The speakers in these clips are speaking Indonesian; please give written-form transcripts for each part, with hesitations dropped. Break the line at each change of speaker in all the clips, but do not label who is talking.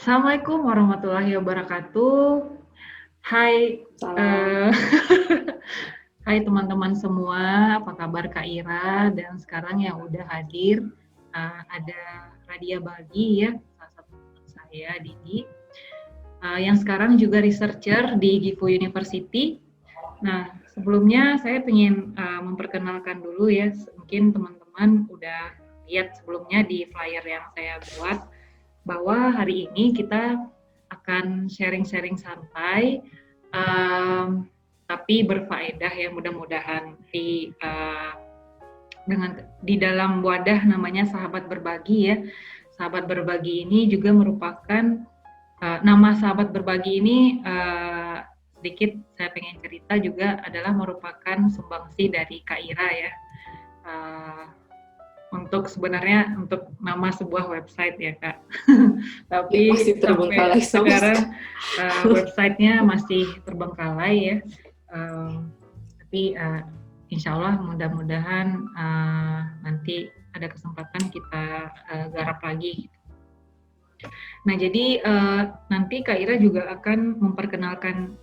Assalamualaikum warahmatullahi wabarakatuh. Hai,
Salam.
eee, hai teman-teman semua, apa kabar Kak Ira? Dan sekarang yang udah hadir, ada Radia Bagi ya, salah satu teman saya, Didi, yang sekarang juga researcher di Gifu University. Nah, sebelumnya saya ingin memperkenalkan dulu ya, mungkin teman-teman udah lihat sebelumnya di flyer yang saya buat, bahwa hari ini kita akan sharing-sharing santai, tapi berfaedah ya mudah-mudahan di dalam wadah namanya Sahabat Berbagi ya. Sahabat Berbagi ini juga merupakan nama Sahabat Berbagi ini sedikit saya pengen cerita juga adalah merupakan sumbangsi dari Kak Ira ya. Uh, untuk nama sebuah website ya Kak.
Ya,
Tapi
masih
sampai
terbengkalai sama
sekarang
sekali.
websitenya masih terbengkalai ya. Tapi insya Allah mudah-mudahan nanti ada kesempatan kita garap lagi. Nah jadi nanti Kak Ira juga akan memperkenalkan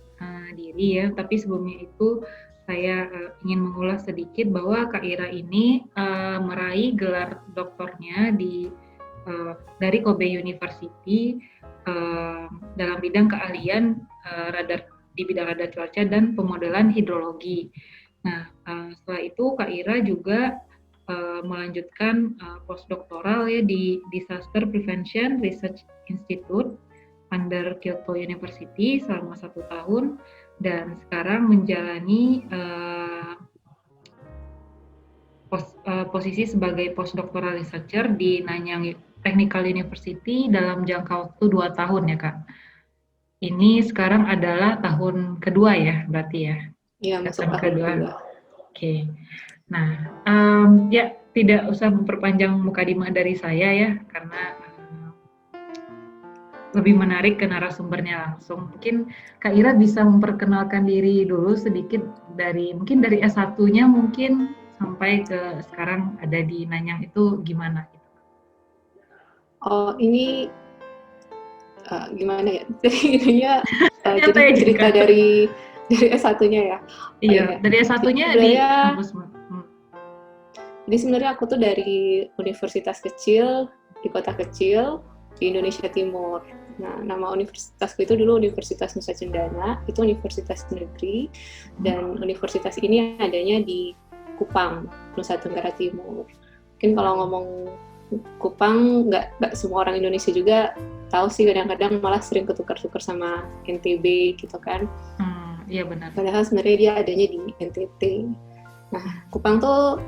diri ya. Tapi sebelumnya itu saya ingin mengulas sedikit bahwa Kak Ira ini meraih gelar doktornya dari Kobe University dalam bidang keahlian di bidang radar cuaca dan pemodelan hidrologi. Nah, setelah itu Kak Ira juga melanjutkan postdoktoral ya di Disaster Prevention Research Institute under Kyoto University selama 1 tahun dan sekarang menjalani posisi sebagai postdoctoral researcher di Nanyang Technical University dalam jangka waktu 2 tahun ya Kak. Ini sekarang adalah tahun kedua ya berarti ya?
Iya, masuk
Tahun
tahun
kedua.
kedua.
Oke. Nah, ya tidak usah memperpanjang mukadimah dari saya ya, karena lebih menarik ke narasumbernya langsung. Mungkin Kak Ira bisa memperkenalkan diri dulu sedikit mungkin dari S1-nya mungkin sampai ke sekarang ada di Nanyang itu gimana gitu.
Oh, ini gimana ya? Jadi
Santai aja
cerita
Kak.
dari S1-nya ya. Oh
Iya,
iya.
dari
Jadi
S1-nya di
sebenarnya
kampus.
aku tuh dari universitas kecil di kota kecil di Indonesia Timur. Nah, nama universitasku itu dulu Universitas Nusa Cendana, itu universitas negeri, dan universitas ini adanya di Kupang, Nusa Tenggara Timur. Mungkin kalau ngomong Kupang, nggak semua orang Indonesia juga tahu sih, kadang-kadang malah sering ketukar-tukar sama NTB gitu kan.
Iya benar.
Padahal sebenarnya dia adanya di NTT. Nah, Kupang tuh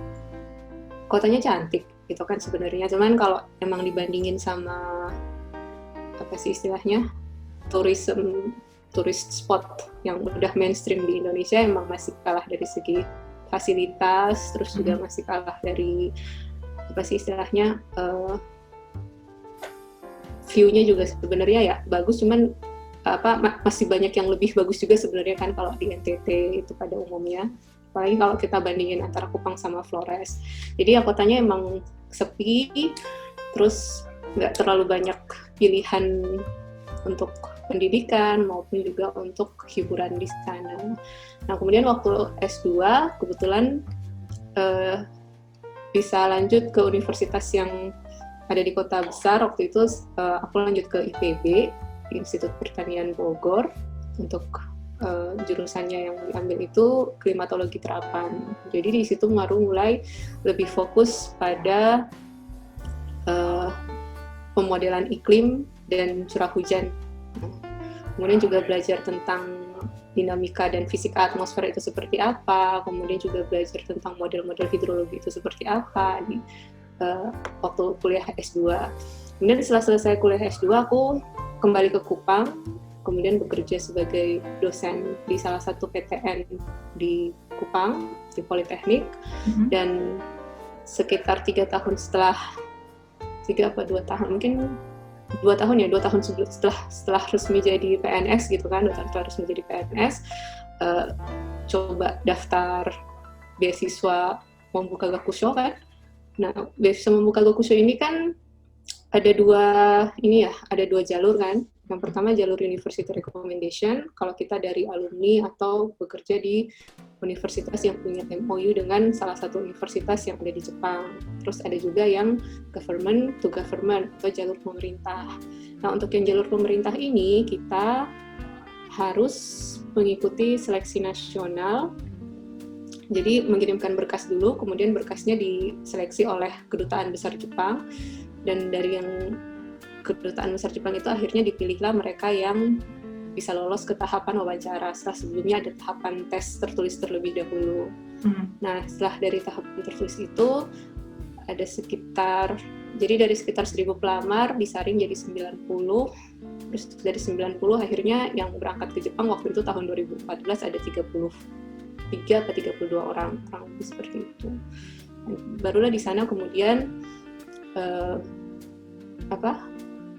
kotanya cantik gitu kan sebenarnya, cuman kalau emang dibandingin sama apa sih istilahnya turis spot yang udah mainstream di Indonesia, emang masih kalah dari segi fasilitas, terus juga masih kalah dari apa sih istilahnya view-nya juga sebenarnya ya bagus, cuman masih banyak yang lebih bagus juga sebenarnya kan kalau di NTT itu pada umumnya, apalagi kalau kita bandingin antara Kupang sama Flores. Jadi ya kotanya emang sepi, terus nggak terlalu banyak pilihan untuk pendidikan maupun juga untuk hiburan di sana. Nah, kemudian waktu S2 kebetulan bisa lanjut ke universitas yang ada di kota besar. Waktu itu aku lanjut ke IPB, Institut Pertanian Bogor, untuk jurusannya yang diambil itu klimatologi terapan. Jadi di situ baru mulai lebih fokus pada pemodelan iklim dan curah hujan. Kemudian juga belajar tentang dinamika dan fisika atmosfer itu seperti apa, kemudian juga belajar tentang model-model hidrologi itu seperti apa di waktu kuliah S2. Kemudian setelah selesai kuliah S2, aku kembali ke Kupang, kemudian bekerja sebagai dosen di salah satu PTN di Kupang, di Politeknik, dan sekitar 3 tahun setelah 2 tahun, mungkin 2 tahun setelah resmi jadi PNS gitu kan, setelah resmi jadi PNS, coba daftar beasiswa Membuka Gakusho kan. Nah, beasiswa Membuka Gakusho ini kan ada dua jalur kan. Yang pertama jalur University Recommendation, kalau kita dari alumni atau bekerja di universitas yang punya MOU dengan salah satu universitas yang ada di Jepang. Terus ada juga yang government to government atau jalur pemerintah. Nah, untuk yang jalur pemerintah ini kita harus mengikuti seleksi nasional. Jadi mengirimkan berkas dulu, kemudian berkasnya diseleksi oleh Kedutaan Besar Jepang, dan dari yang Kedutaan Besar Jepang itu akhirnya dipilihlah mereka yang bisa lolos ke tahapan wawancara. Setelah sebelumnya ada tahapan tes tertulis terlebih dahulu. Nah, setelah dari tahapan tertulis itu ada dari sekitar 1.000 pelamar disaring jadi 90. Terus dari 90 akhirnya yang berangkat ke Jepang waktu itu tahun 2014 ada 33 atau 32 orang lebih seperti itu. Barulah di sana kemudian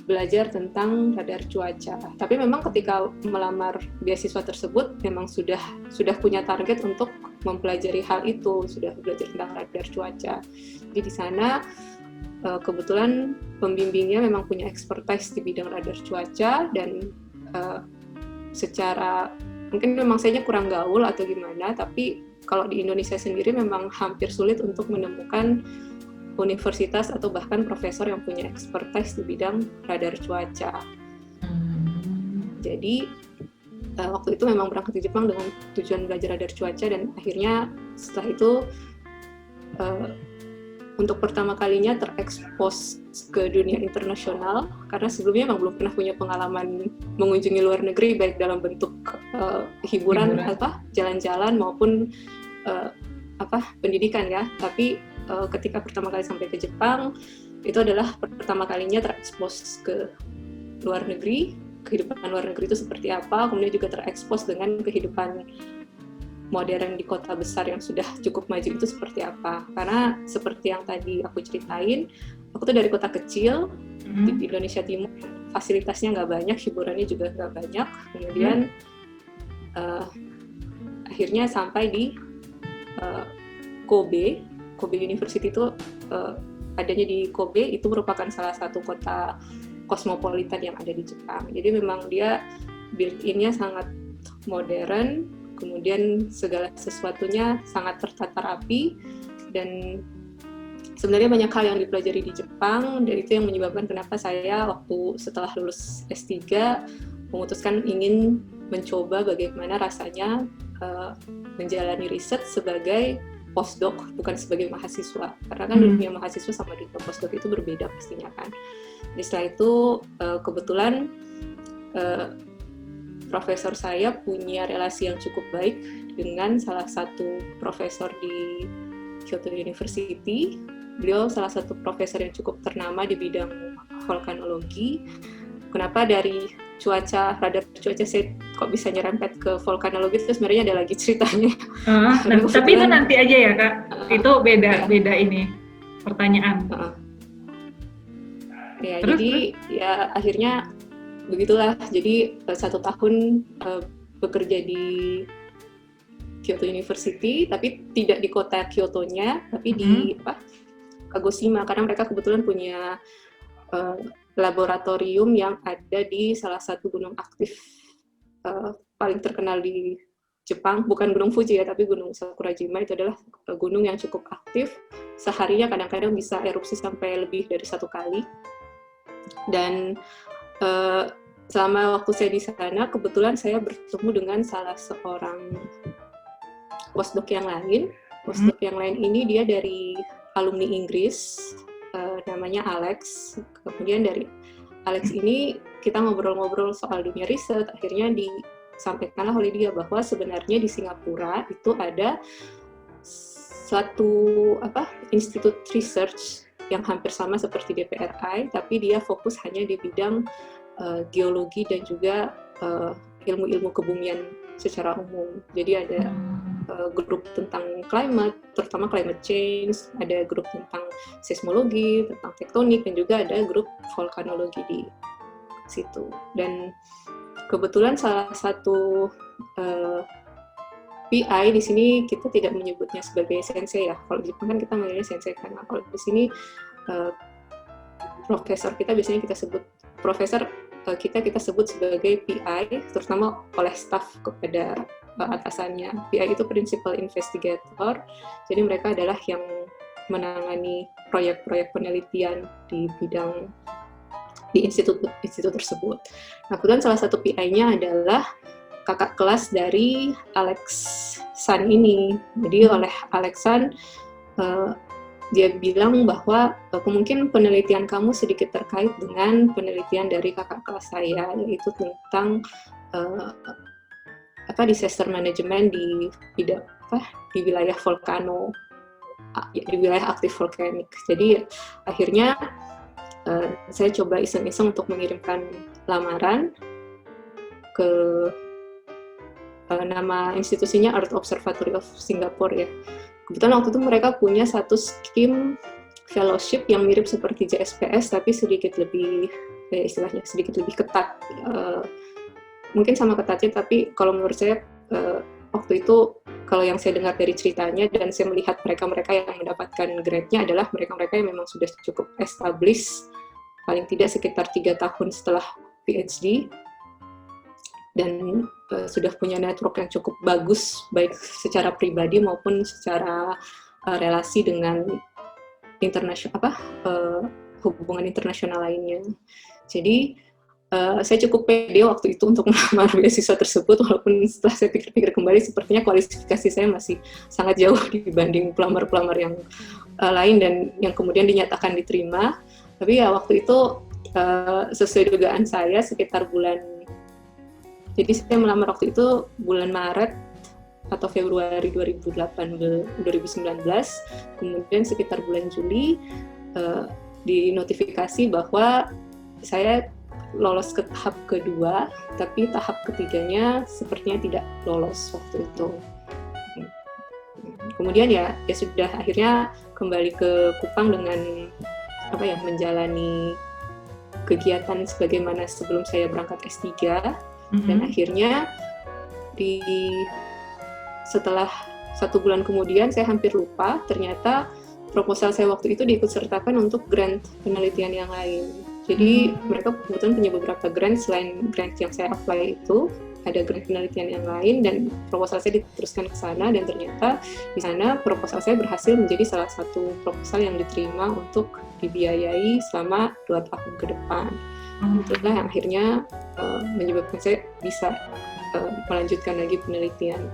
belajar tentang radar cuaca. Tapi memang ketika melamar beasiswa tersebut memang sudah punya target untuk mempelajari hal itu, sudah belajar tentang radar cuaca. Jadi di sana kebetulan pembimbingnya memang punya expertise di bidang radar cuaca, dan secara mungkin memang saya kurang gaul atau gimana, tapi kalau di Indonesia sendiri memang hampir sulit untuk menemukan universitas atau bahkan profesor yang punya expertise di bidang radar cuaca. Jadi waktu itu memang berangkat ke Jepang dengan tujuan belajar radar cuaca, dan akhirnya setelah itu untuk pertama kalinya terekspos ke dunia internasional, karena sebelumnya memang belum pernah punya pengalaman mengunjungi luar negeri baik dalam bentuk hiburan. Jalan-jalan maupun pendidikan ya. Tapi ketika pertama kali sampai ke Jepang, itu adalah pertama kalinya terekspos ke luar negeri, kehidupan luar negeri itu seperti apa, kemudian juga terekspos dengan kehidupan modern di kota besar yang sudah cukup maju itu seperti apa. Karena seperti yang tadi aku ceritain, aku tuh dari kota kecil di Indonesia Timur, fasilitasnya nggak banyak, hiburannya juga nggak banyak, kemudian akhirnya sampai di Kobe University itu adanya di Kobe, itu merupakan salah satu kota kosmopolitan yang ada di Jepang. Jadi memang dia built-in-nya sangat modern, kemudian segala sesuatunya sangat tertata rapi, dan sebenarnya banyak hal yang dipelajari di Jepang, dan itu yang menyebabkan kenapa saya waktu setelah lulus S3 memutuskan ingin mencoba bagaimana rasanya menjalani riset sebagai postdoc, bukan sebagai mahasiswa, karena kan dunia mahasiswa sama dunia postdoc itu berbeda pastinya kan. Jadi setelah itu kebetulan profesor saya punya relasi yang cukup baik dengan salah satu profesor di Kyoto University. Beliau salah satu profesor yang cukup ternama di bidang vulkanologi. Kenapa dari radar cuaca saya kok bisa nyerempet ke vulkanologi, itu sebenarnya ada lagi ceritanya.
Tapi itu nanti aja ya Kak, itu beda ini pertanyaan.
Jadi ya akhirnya begitulah. Jadi 1 tahun bekerja di Kyoto University, tapi tidak di kota Kyoto-nya, tapi di Kagoshima, karena mereka kebetulan punya laboratorium yang ada di salah satu gunung aktif paling terkenal di Jepang, bukan Gunung Fuji ya, tapi Gunung Sakurajima. Itu adalah gunung yang cukup aktif, seharinya kadang-kadang bisa erupsi sampai lebih dari 1 kali. Dan selama waktu saya di sana, kebetulan saya bertemu dengan salah seorang postdoc yang lain. Postdoc yang lain ini dia dari alumni Inggris, namanya Alex. Kemudian dari Alex ini kita ngobrol-ngobrol soal dunia riset, akhirnya disampaikanlah oleh dia bahwa sebenarnya di Singapura itu ada suatu institut research yang hampir sama seperti DPRI, tapi dia fokus hanya di bidang geologi dan juga ilmu-ilmu kebumian secara umum. Jadi ada grup tentang climate, terutama climate change, ada grup tentang seismologi, tentang tektonik, dan juga ada grup vulkanologi di situ. Dan kebetulan salah satu PI di sini kita tidak menyebutnya sebagai sensei ya. Kalau di Jepang kan kita manggilnya sensei, karena kalau di sini profesor kita biasanya kita sebut profesor, kita sebut sebagai PI, terutama oleh staf kepada atasannya. PI itu Principal Investigator, jadi mereka adalah yang menangani proyek-proyek penelitian di bidang di institut tersebut. Nah, kebetulan salah satu PI-nya adalah kakak kelas dari Alex San ini. Jadi oleh Alex San, dia bilang bahwa kemungkinan penelitian kamu sedikit terkait dengan penelitian dari kakak kelas saya, yaitu tentang disaster management di bidang di wilayah volcano, di wilayah aktif volkanik. Jadi akhirnya saya coba iseng-iseng untuk mengirimkan lamaran ke nama institusinya Earth Observatory of Singapore ya. Kebetulan waktu itu mereka punya satu skim fellowship yang mirip seperti JSPS tapi sedikit lebih istilahnya sedikit lebih ketat. Mungkin sama ketatnya, tapi kalau menurut saya waktu itu kalau yang saya dengar dari ceritanya dan saya melihat mereka-mereka yang mendapatkan grade-nya adalah mereka-mereka yang memang sudah cukup established, paling tidak sekitar 3 tahun setelah PhD, dan sudah punya network yang cukup bagus, baik secara pribadi maupun secara relasi dengan hubungan internasional lainnya. Jadi saya cukup pede waktu itu untuk melamar beasiswa tersebut, walaupun setelah saya pikir-pikir kembali sepertinya kualifikasi saya masih sangat jauh dibanding pelamar-pelamar yang lain dan yang kemudian dinyatakan diterima. Tapi ya waktu itu sesuai dugaan saya sekitar jadi saya melamar waktu itu bulan Maret atau Februari 2019, kemudian sekitar bulan Juli dinotifikasi bahwa saya lolos ke tahap kedua, tapi tahap ketiganya sepertinya tidak lolos waktu itu. Kemudian ya sudah akhirnya kembali ke Kupang dengan menjalani kegiatan sebagaimana sebelum saya berangkat S3. Dan akhirnya setelah 1 bulan kemudian saya hampir lupa, ternyata proposal saya waktu itu diikutsertakan untuk grant penelitian yang lain. Jadi mereka kebetulan punya beberapa grant, selain grant yang saya apply itu, ada grant penelitian yang lain, dan proposal saya diteruskan ke sana, dan ternyata di sana proposal saya berhasil menjadi salah satu proposal yang diterima untuk dibiayai selama 2 tahun ke depan. Itulah yang akhirnya menyebabkan saya bisa melanjutkan lagi penelitian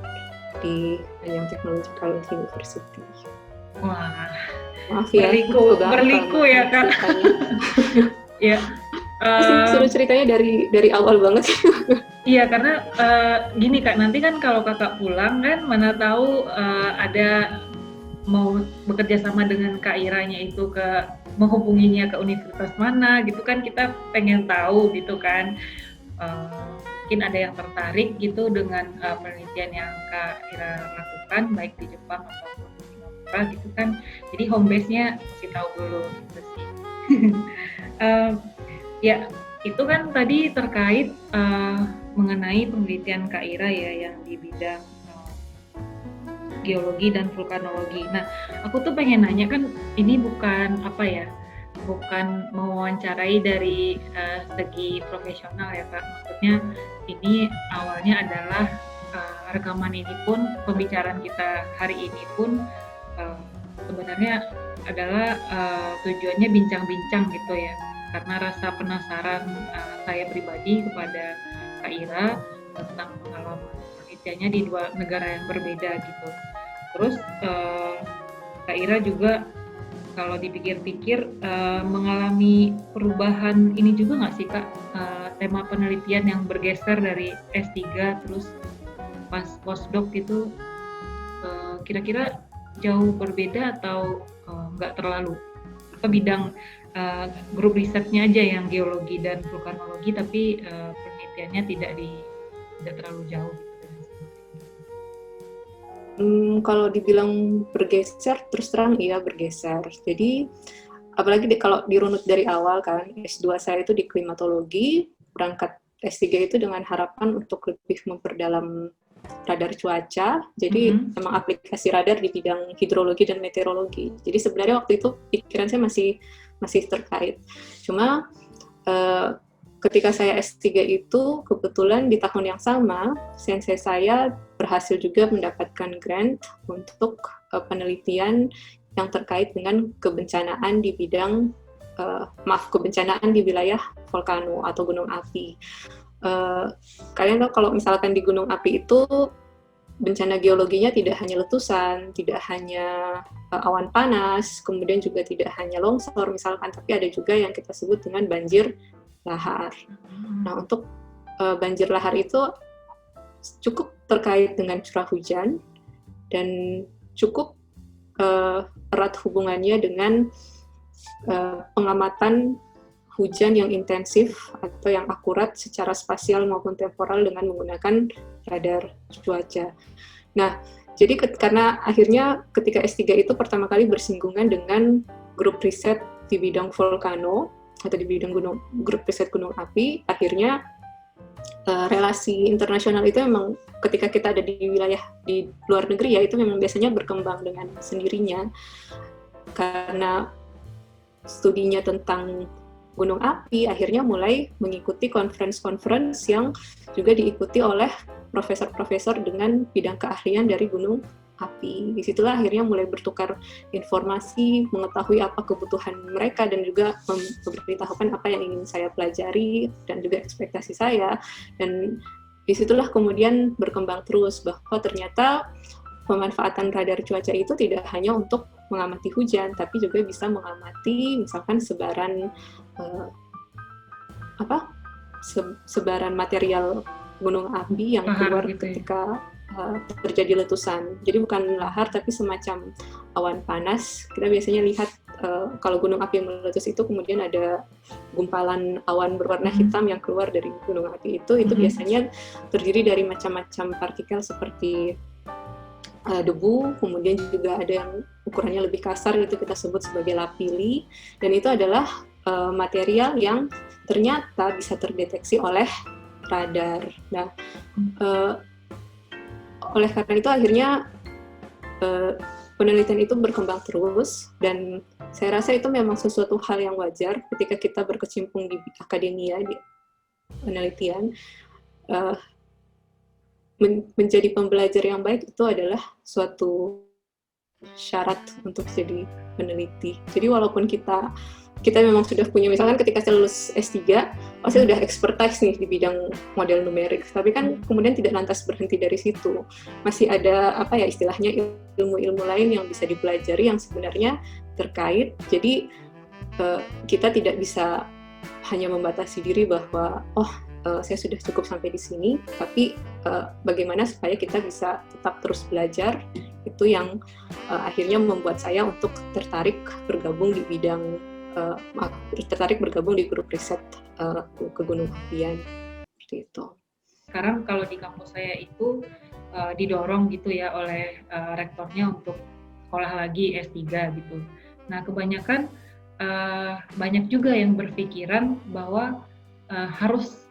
di Nanyang Technological University.
Wah,
maaf ya,
berliku ya Kak. Ya.
Seru ceritanya dari awal banget.
Iya, karena gini Kak, nanti kan kalau Kakak pulang kan mana tahu ada mau bekerja sama dengan Kak Iranya itu menghubunginya ke universitas mana gitu kan, kita pengen tahu gitu kan. Mungkin ada yang tertarik gitu dengan penelitian yang Kak Ira lakukan baik di Jepang ataupun di Singapura gitu kan. Jadi home base-nya mesti tahu dulu gitu sih. Ya, itu kan tadi terkait mengenai penelitian Kak Ira ya yang di bidang geologi dan vulkanologi. Nah, aku tuh pengen nanya, kan ini bukan mewawancarai dari segi profesional ya Kak. Maksudnya ini awalnya adalah rekaman ini pun, pembicaraan kita hari ini pun sebenarnya adalah tujuannya bincang-bincang gitu ya. Karena rasa penasaran saya pribadi kepada Kak Ira tentang pengalaman penelitiannya di 2 negara yang berbeda gitu. Terus Kak Ira juga kalau dipikir-pikir mengalami perubahan ini juga nggak sih Kak, tema penelitian yang bergeser dari S3 terus pas postdoc itu kira-kira jauh berbeda atau nggak terlalu? Atau bidang grup risetnya aja yang geologi dan vulkanologi tapi penelitiannya tidak terlalu jauh?
Kalau dibilang bergeser, terus terang iya bergeser. Jadi apalagi kalau dirunut dari awal kan, S2 saya itu di klimatologi, berangkat S3 itu dengan harapan untuk lebih memperdalam radar cuaca. Jadi memang aplikasi radar di bidang hidrologi dan meteorologi. Jadi sebenarnya waktu itu pikiran saya masih terkait. Cuma ketika saya S3 itu kebetulan di tahun yang sama sensei saya berhasil juga mendapatkan grant untuk penelitian yang terkait dengan kebencanaan di bidang kebencanaan di wilayah volcano atau gunung api. Kalian tahu kalau misalkan di gunung api itu bencana geologinya tidak hanya letusan, tidak hanya awan panas, kemudian juga tidak hanya longsor misalkan, tapi ada juga yang kita sebut dengan banjir lahar. Nah, untuk banjir lahar itu cukup terkait dengan curah hujan dan cukup erat hubungannya dengan pengamatan hujan yang intensif atau yang akurat secara spasial maupun temporal dengan menggunakan radar cuaca. Nah, jadi karena akhirnya ketika S3 itu pertama kali bersinggungan dengan grup riset di bidang volcano atau di bidang grup riset gunung api, akhirnya relasi internasional itu memang ketika kita ada di wilayah di luar negeri ya, itu memang biasanya berkembang dengan sendirinya karena studinya tentang gunung api akhirnya mulai mengikuti conference yang juga diikuti oleh profesor-profesor dengan bidang keahlian dari gunung api. Disitulah akhirnya mulai bertukar informasi, mengetahui apa kebutuhan mereka dan juga memberitahukan apa yang ingin saya pelajari dan juga ekspektasi saya. Dan disitulah kemudian berkembang terus bahwa ternyata pemanfaatan radar cuaca itu tidak hanya untuk mengamati hujan, tapi juga bisa mengamati misalkan sebaran sebaran material gunung api yang keluar ketika terjadi letusan. Jadi bukan lahar tapi semacam awan panas. Kita biasanya lihat kalau gunung api yang meletus itu kemudian ada gumpalan awan berwarna hitam yang keluar dari gunung api itu biasanya terdiri dari macam-macam partikel seperti debu, kemudian juga ada yang ukurannya lebih kasar, itu kita sebut sebagai lapilli, dan itu adalah material yang ternyata bisa terdeteksi oleh radar. Nah, oleh karena itu akhirnya penelitian itu berkembang terus, dan saya rasa itu memang sesuatu hal yang wajar ketika kita berkecimpung di akademia, di penelitian. Menjadi pembelajar yang baik itu adalah suatu syarat untuk jadi peneliti. Jadi walaupun kita memang sudah punya, misalkan ketika saya lulus S3, saya sudah expertise nih di bidang model numerik, tapi kan kemudian tidak lantas berhenti dari situ. Masih ada istilahnya ilmu-ilmu lain yang bisa dipelajari yang sebenarnya terkait. Jadi kita tidak bisa hanya membatasi diri bahwa saya sudah cukup sampai di sini, tapi bagaimana supaya kita bisa tetap terus belajar, itu yang akhirnya membuat saya untuk tertarik bergabung di grup riset kegunung apian, seperti itu.
Sekarang kalau di kampus saya itu didorong gitu ya oleh rektornya untuk sekolah lagi S3 gitu. Nah, kebanyakan banyak juga yang berpikiran bahwa harus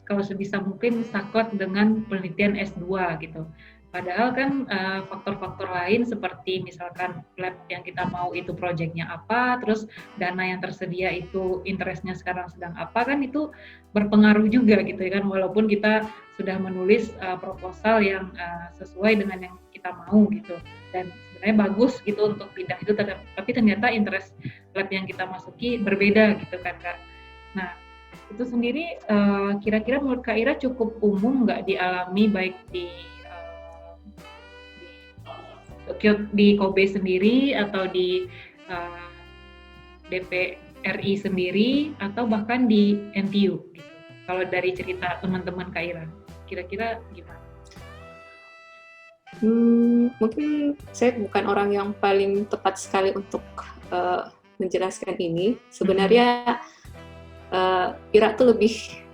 kalau sebisa mungkin saklek dengan penelitian S2 gitu. Padahal kan faktor-faktor lain seperti misalkan lab yang kita mau itu proyeknya apa, terus dana yang tersedia itu interestnya sekarang sedang apa, kan itu berpengaruh juga gitu ya kan, walaupun kita sudah menulis proposal yang sesuai dengan yang kita mau gitu, dan sebenarnya bagus gitu untuk bidang itu, tapi ternyata interest lab yang kita masuki berbeda gitu kan Kak. Nah, itu sendiri kira-kira menurut Kak Ira cukup umum nggak dialami baik di Kobe sendiri atau di DPRI sendiri atau bahkan di NTU gitu. Kalau dari cerita teman-teman Kak Ira, kira-kira gimana?
Mungkin saya bukan orang yang paling tepat sekali untuk menjelaskan ini. Sebenarnya Ira tuh lebih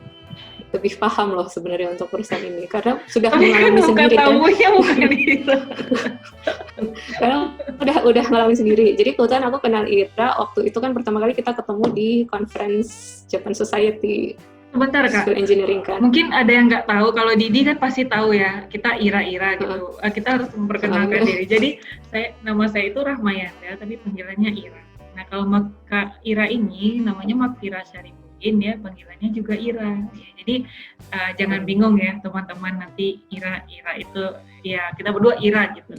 paham loh sebenarnya untuk urusan ini karena sudah mengalami sendiri kan.
Bukan itu.
Karena udah ngalamin sendiri. Jadi kebetulan aku kenal Ira waktu itu kan pertama kali kita ketemu di conference Japan Society
Sebentar Kak,
civil engineering kan.
mungkin ada yang nggak tahu, kalau Didi kan pasti tahu ya, kita Ira-Ira gitu. Kita harus memperkenalkan diri. Jadi nama saya itu Rahmayanda, tapi panggilannya Ira. Nah kalau Kak Ira ini namanya Makfira Syarifuddin ya, panggilannya juga Ira. Ya, jadi jangan bingung ya teman-teman, nanti Ira itu ya kita berdua Ira gitu.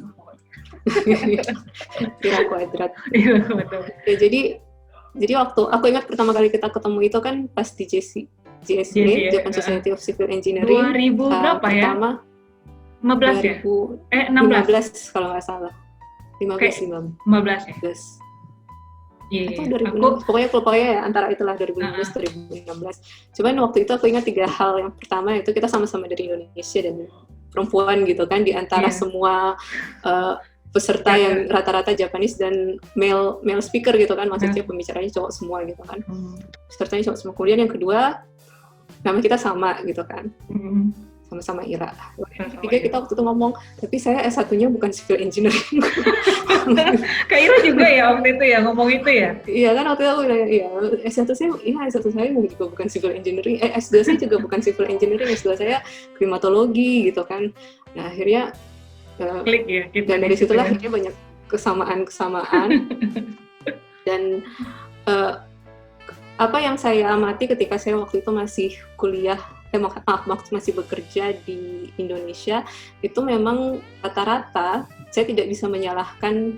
Ira kuadrat.
Ira kuadrat.
Ya, jadi waktu aku ingat pertama kali kita ketemu itu kan pas di JSE, Japan Society of Civil Engineering.
2000 berapa
pertama,
ya? 15 ya? 16
kalau nggak salah. 15
ya?
15.
Iya,
atau 2016, pokoknya ya antara itulah 2015 2016. Cuman waktu itu aku ingat 3 hal. Yang pertama itu kita sama-sama dari Indonesia dan perempuan gitu kan, di antara semua peserta yang rata-rata Japanese dan male speaker gitu kan, maksudnya pembicaranya cowok semua gitu kan, pesertanya cowok semua. Kemudian yang kedua, nama kita sama gitu kan, sama-sama Ira. Ketiga kita waktu itu ngomong, tapi saya S1-nya bukan civil engineering.
Kak Ira juga ya waktu itu ya ngomong itu ya?
Iya kan, waktu itu aku bilang, iya S1 saya juga bukan civil engineering, S2 saya juga bukan civil engineering, S2 saya klimatologi gitu kan. Nah akhirnya
klik ya,
dan dari situlah akhirnya banyak kesamaan dan apa yang saya amati ketika saya waktu itu masih kuliah, masih bekerja di Indonesia, itu memang rata-rata saya tidak bisa menyalahkan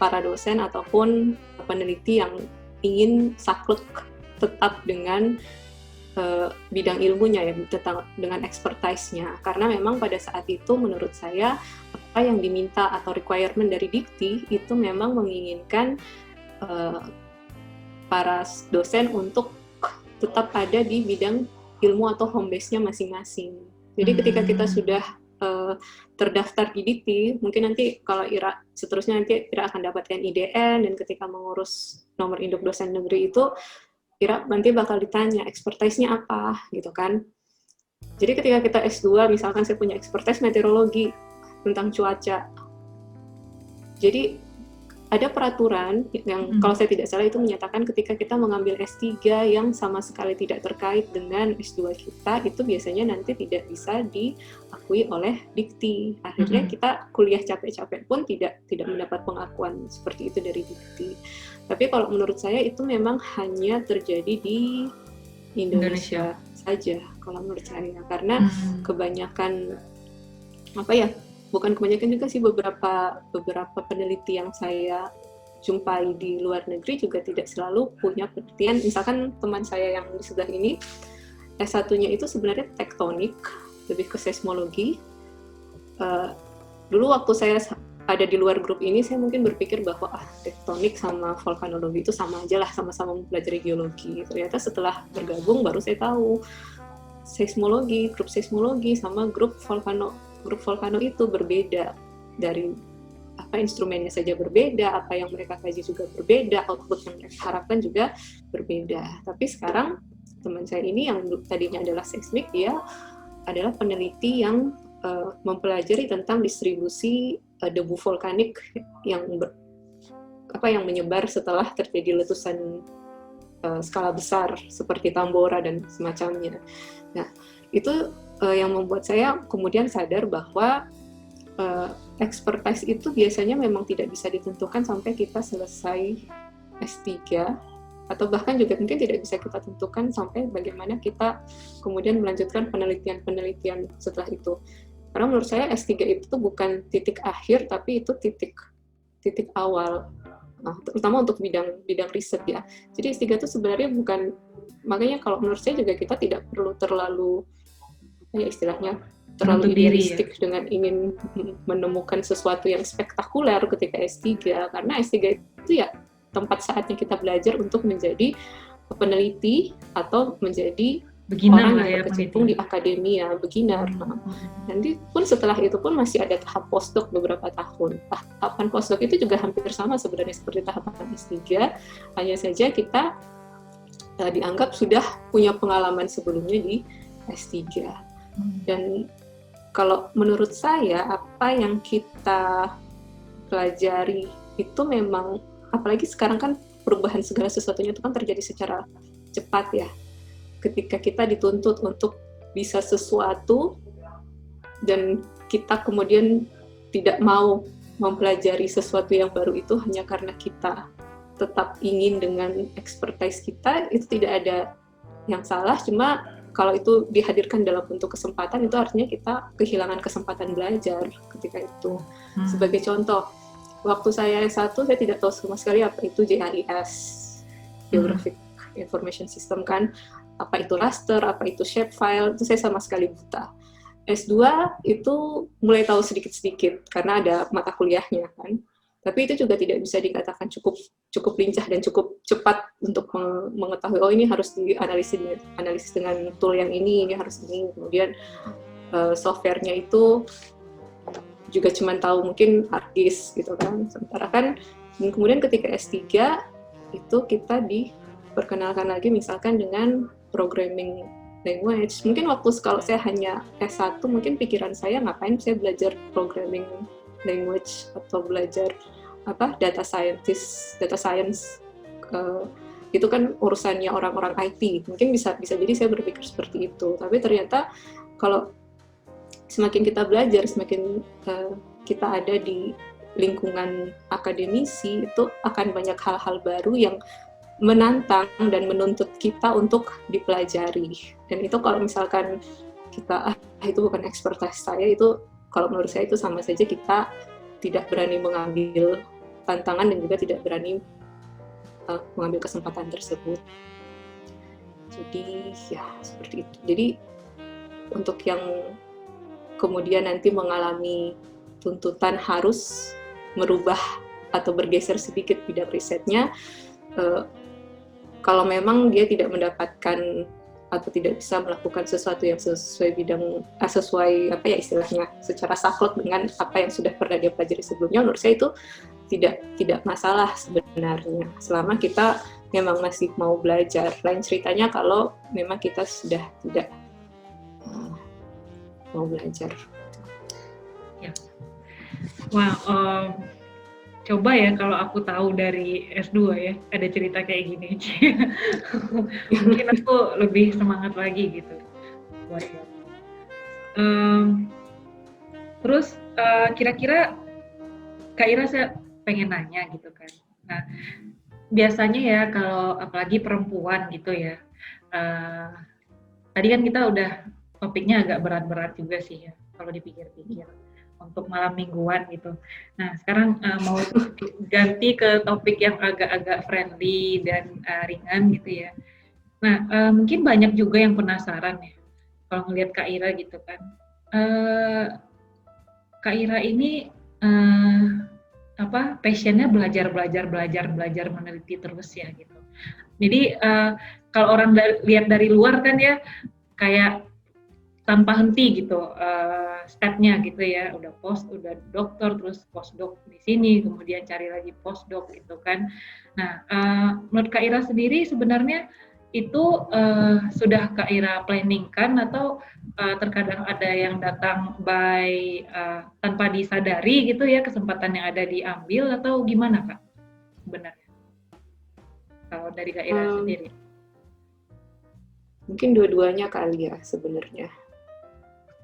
para dosen ataupun peneliti yang ingin saklek tetap dengan bidang ilmunya ya, dengan expertise-nya, karena memang pada saat itu menurut saya apa yang diminta atau requirement dari Dikti itu memang menginginkan para dosen untuk tetap ada di bidang ilmu atau home base-nya masing-masing. Jadi ketika kita sudah terdaftar di Dikti, mungkin nanti kalau Ira seterusnya nanti Ira akan dapatkan IDN, dan ketika mengurus nomor induk dosen negeri itu Ira nanti bakal ditanya expertise-nya apa gitu kan. Jadi ketika kita S2 misalkan saya punya expertise meteorologi tentang cuaca. Jadi ada peraturan yang kalau saya tidak salah itu menyatakan ketika kita mengambil S3 yang sama sekali tidak terkait dengan S2 kita, itu biasanya nanti tidak bisa diakui oleh Dikti. Akhirnya kita kuliah capek-capek pun tidak mendapat pengakuan seperti itu dari Dikti. Tapi kalau menurut saya itu memang hanya terjadi di Indonesia saja kalau menurut saya, karena kebanyakan bukan kebanyakan juga sih, beberapa peneliti yang saya jumpai di luar negeri juga tidak selalu punya penelitian. Misalkan teman saya yang di sebelah ini S1-nya itu sebenarnya tektonik, lebih ke seismologi. Dulu waktu saya ada di luar grup ini, saya mungkin berpikir bahwa tektonik sama vulkanologi itu sama aja lah, sama-sama mempelajari geologi. Ternyata setelah bergabung baru saya tahu seismologi, grup seismologi sama grup vulkano itu berbeda, dari instrumennya saja berbeda, apa yang mereka kaji juga berbeda, output yang mereka harapkan juga berbeda. Tapi sekarang teman saya ini yang tadinya adalah seismik, dia adalah peneliti yang mempelajari tentang distribusi debu vulkanik yang menyebar setelah terjadi letusan skala besar seperti Tambora dan semacamnya. Nah, itu yang membuat saya kemudian sadar bahwa expertise itu biasanya memang tidak bisa ditentukan sampai kita selesai S3, atau bahkan juga mungkin tidak bisa kita tentukan sampai bagaimana kita kemudian melanjutkan penelitian setelah itu. Karena menurut saya S3 itu bukan titik akhir, tapi itu titik awal. Nah, terutama untuk bidang riset ya. Jadi S3 itu sebenarnya bukan, makanya kalau menurut saya juga kita tidak perlu terlalu idealistik dengan ingin menemukan sesuatu yang spektakuler ketika S3, karena S3 itu ya tempat saatnya kita belajar untuk menjadi peneliti atau menjadi orang yang berkecimpung di akademia, beginner. Nanti pun setelah itu pun masih ada tahap postdoc beberapa tahun. Tahapan postdoc itu juga hampir sama sebenarnya seperti tahapan S3, hanya saja kita dianggap sudah punya pengalaman sebelumnya di S3. Dan kalau menurut saya, apa yang kita pelajari itu memang, apalagi sekarang kan perubahan segala sesuatunya itu kan terjadi secara cepat ya. ketika kita dituntut untuk bisa sesuatu dan kita kemudian tidak mau mempelajari sesuatu yang baru itu hanya karena kita tetap ingin dengan expertise kita, itu tidak ada yang salah. Cuma kalau itu dihadirkan dalam bentuk kesempatan, itu artinya kita kehilangan kesempatan belajar ketika itu. Sebagai contoh, waktu saya S1, saya tidak tahu sama sekali apa itu GIS, Geographic Information System kan, apa itu raster, apa itu shapefile, itu saya sama sekali buta. S2 itu mulai tahu sedikit-sedikit karena ada mata kuliahnya kan. Tapi itu juga tidak bisa dikatakan cukup lincah dan cukup cepat untuk mengetahui, oh ini harus dianalisis dengan tool yang ini harus ini. Kemudian softwarenya itu juga cuma tahu mungkin harddisk gitu kan. Sementara kan kemudian ketika S3 itu kita diperkenalkan lagi misalkan dengan programming language. Mungkin kalau saya hanya S1, mungkin pikiran saya ngapain saya belajar programming language atau belajar data science, itu kan urusannya orang-orang IT. Mungkin bisa jadi saya berpikir seperti itu. Tapi ternyata kalau semakin kita belajar, semakin kita ada di lingkungan akademisi, itu akan banyak hal-hal baru yang menantang dan menuntut kita untuk dipelajari. Dan itu kalau misalkan kita itu bukan expertise saya, itu kalau menurut saya itu sama saja kita tidak berani mengambil tantangan dan juga tidak berani mengambil kesempatan tersebut. Jadi ya seperti itu. Jadi untuk yang kemudian nanti mengalami tuntutan harus merubah atau bergeser sedikit bidang risetnya, kalau memang dia tidak mendapatkan atau tidak bisa melakukan sesuatu yang sesuai apa ya istilahnya secara saklek dengan apa yang sudah pernah dia pelajari sebelumnya, menurut saya itu tidak masalah sebenarnya selama kita memang masih mau belajar. Lain ceritanya kalau memang kita sudah tidak mau belajar.
Ya. Wah, coba ya kalau aku tahu dari S2 ya, ada cerita kayak gini. Mungkin aku lebih semangat lagi gitu. Terus kira-kira Kak Ira saya pengen nanya gitu kan. Nah, biasanya ya kalau apalagi perempuan gitu ya, tadi kan kita udah topiknya agak berat-berat juga sih ya, kalau dipikir-pikir. Untuk malam mingguan gitu. Nah, sekarang mau ganti ke topik yang agak-agak friendly dan ringan gitu ya. Nah, mungkin banyak juga yang penasaran ya, kalau ngelihat Kak Ira gitu kan. Kak Ira ini passionnya belajar meneliti terus ya gitu. Jadi kalau orang lihat dari luar kan ya kayak tanpa henti gitu stepnya gitu ya, udah dokter terus postdoc di sini, kemudian cari lagi postdoc gitu kan. Nah, menurut Kak Ira sendiri sebenarnya itu sudah Kak Ira planning kan atau terkadang ada yang datang tanpa disadari gitu ya, kesempatan yang ada diambil atau gimana Kak sebenarnya kalau dari Kak Ira sendiri?
Mungkin dua-duanya kali ya sebenarnya.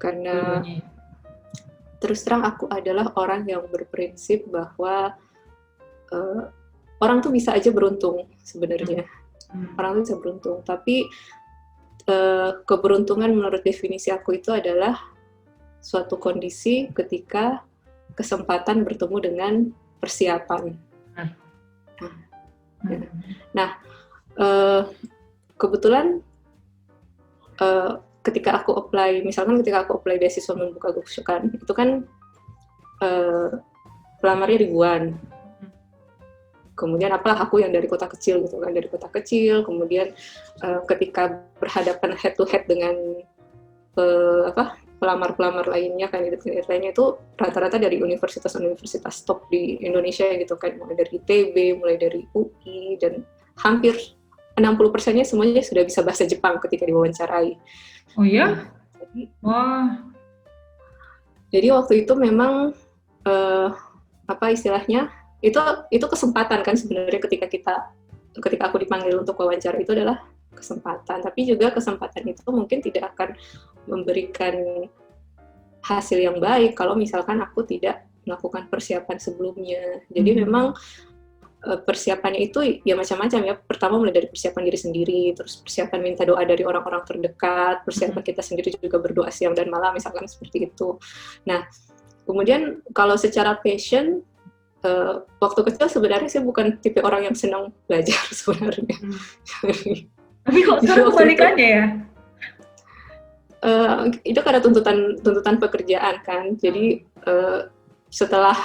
Karena terus terang aku adalah orang yang berprinsip bahwa orang tuh bisa aja beruntung sebenarnya. Orang tuh bisa beruntung, tapi keberuntungan menurut definisi aku itu adalah suatu kondisi ketika kesempatan bertemu dengan persiapan. Nah, kebetulan ketika aku apply beasiswa membuka Guksukan, itu kan pelamarnya ribuan. Kemudian apalah aku yang dari kota kecil gitu kan, kemudian ketika berhadapan head to head dengan pelamar-pelamar lainnya, kandidat-kandidat lainnya itu rata-rata dari universitas-universitas top di Indonesia gitu kan, mulai dari ITB, mulai dari UI, dan hampir 60%-nya semuanya sudah bisa bahasa Jepang ketika diwawancarai.
Oh ya? Wah.
Jadi waktu itu memang istilahnya itu kesempatan kan sebenarnya ketika aku dipanggil untuk wawancara itu adalah kesempatan, tapi juga kesempatan itu mungkin tidak akan memberikan hasil yang baik kalau misalkan aku tidak melakukan persiapan sebelumnya. Jadi memang persiapannya itu ya macam-macam ya. Pertama mulai dari persiapan diri sendiri, terus persiapan minta doa dari orang-orang terdekat, persiapan kita sendiri juga berdoa siang dan malam misalkan seperti itu. Nah, kemudian kalau secara passion, waktu kecil sebenarnya saya bukan tipe orang yang senang belajar sebenarnya.
Tapi kok sekarang kebalikannya ya?
Itu karena tuntutan pekerjaan kan. Jadi setelah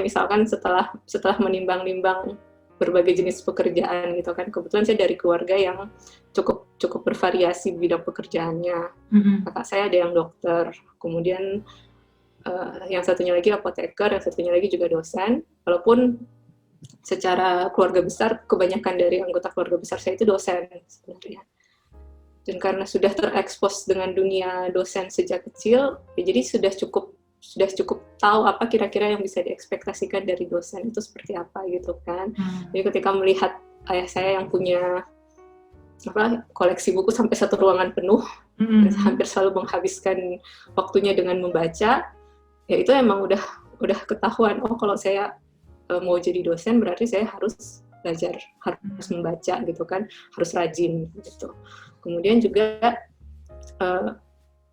misalkan setelah menimbang-nimbang berbagai jenis pekerjaan gitu kan, kebetulan saya dari keluarga yang cukup bervariasi bidang pekerjaannya. Kakak saya ada yang dokter, kemudian yang satunya lagi apoteker, yang satunya lagi juga dosen. Walaupun secara keluarga besar, kebanyakan dari anggota keluarga besar saya itu dosen sebenarnya. Dan karena sudah terekspos dengan dunia dosen sejak kecil, ya jadi sudah cukup tahu apa kira-kira yang bisa diekspektasikan dari dosen itu seperti apa gitu kan. Jadi ketika melihat ayah saya yang punya koleksi buku sampai satu ruangan penuh, hampir selalu menghabiskan waktunya dengan membaca, ya itu emang udah ketahuan, oh kalau saya mau jadi dosen berarti saya harus belajar, harus membaca gitu kan, harus rajin gitu. Kemudian juga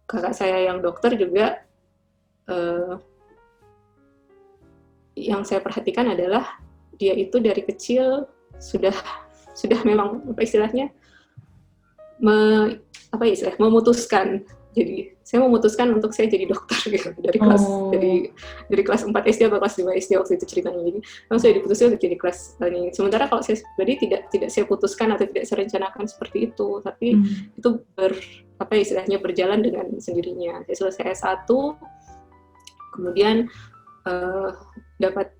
kakak saya yang dokter juga yang saya perhatikan adalah dia itu dari kecil sudah memang istilahnya memutuskan. Jadi saya memutuskan untuk saya jadi dokter gitu dari kelas 4 SD atau kelas 5 SD waktu itu ceritanya. Jadi memang saya diputuskan untuk jadi kelas ini. Sementara kalau saya pribadi tidak saya putuskan atau tidak saya rencanakan seperti itu, tapi itu berjalan dengan sendirinya. Saya selesai S1, kemudian dapat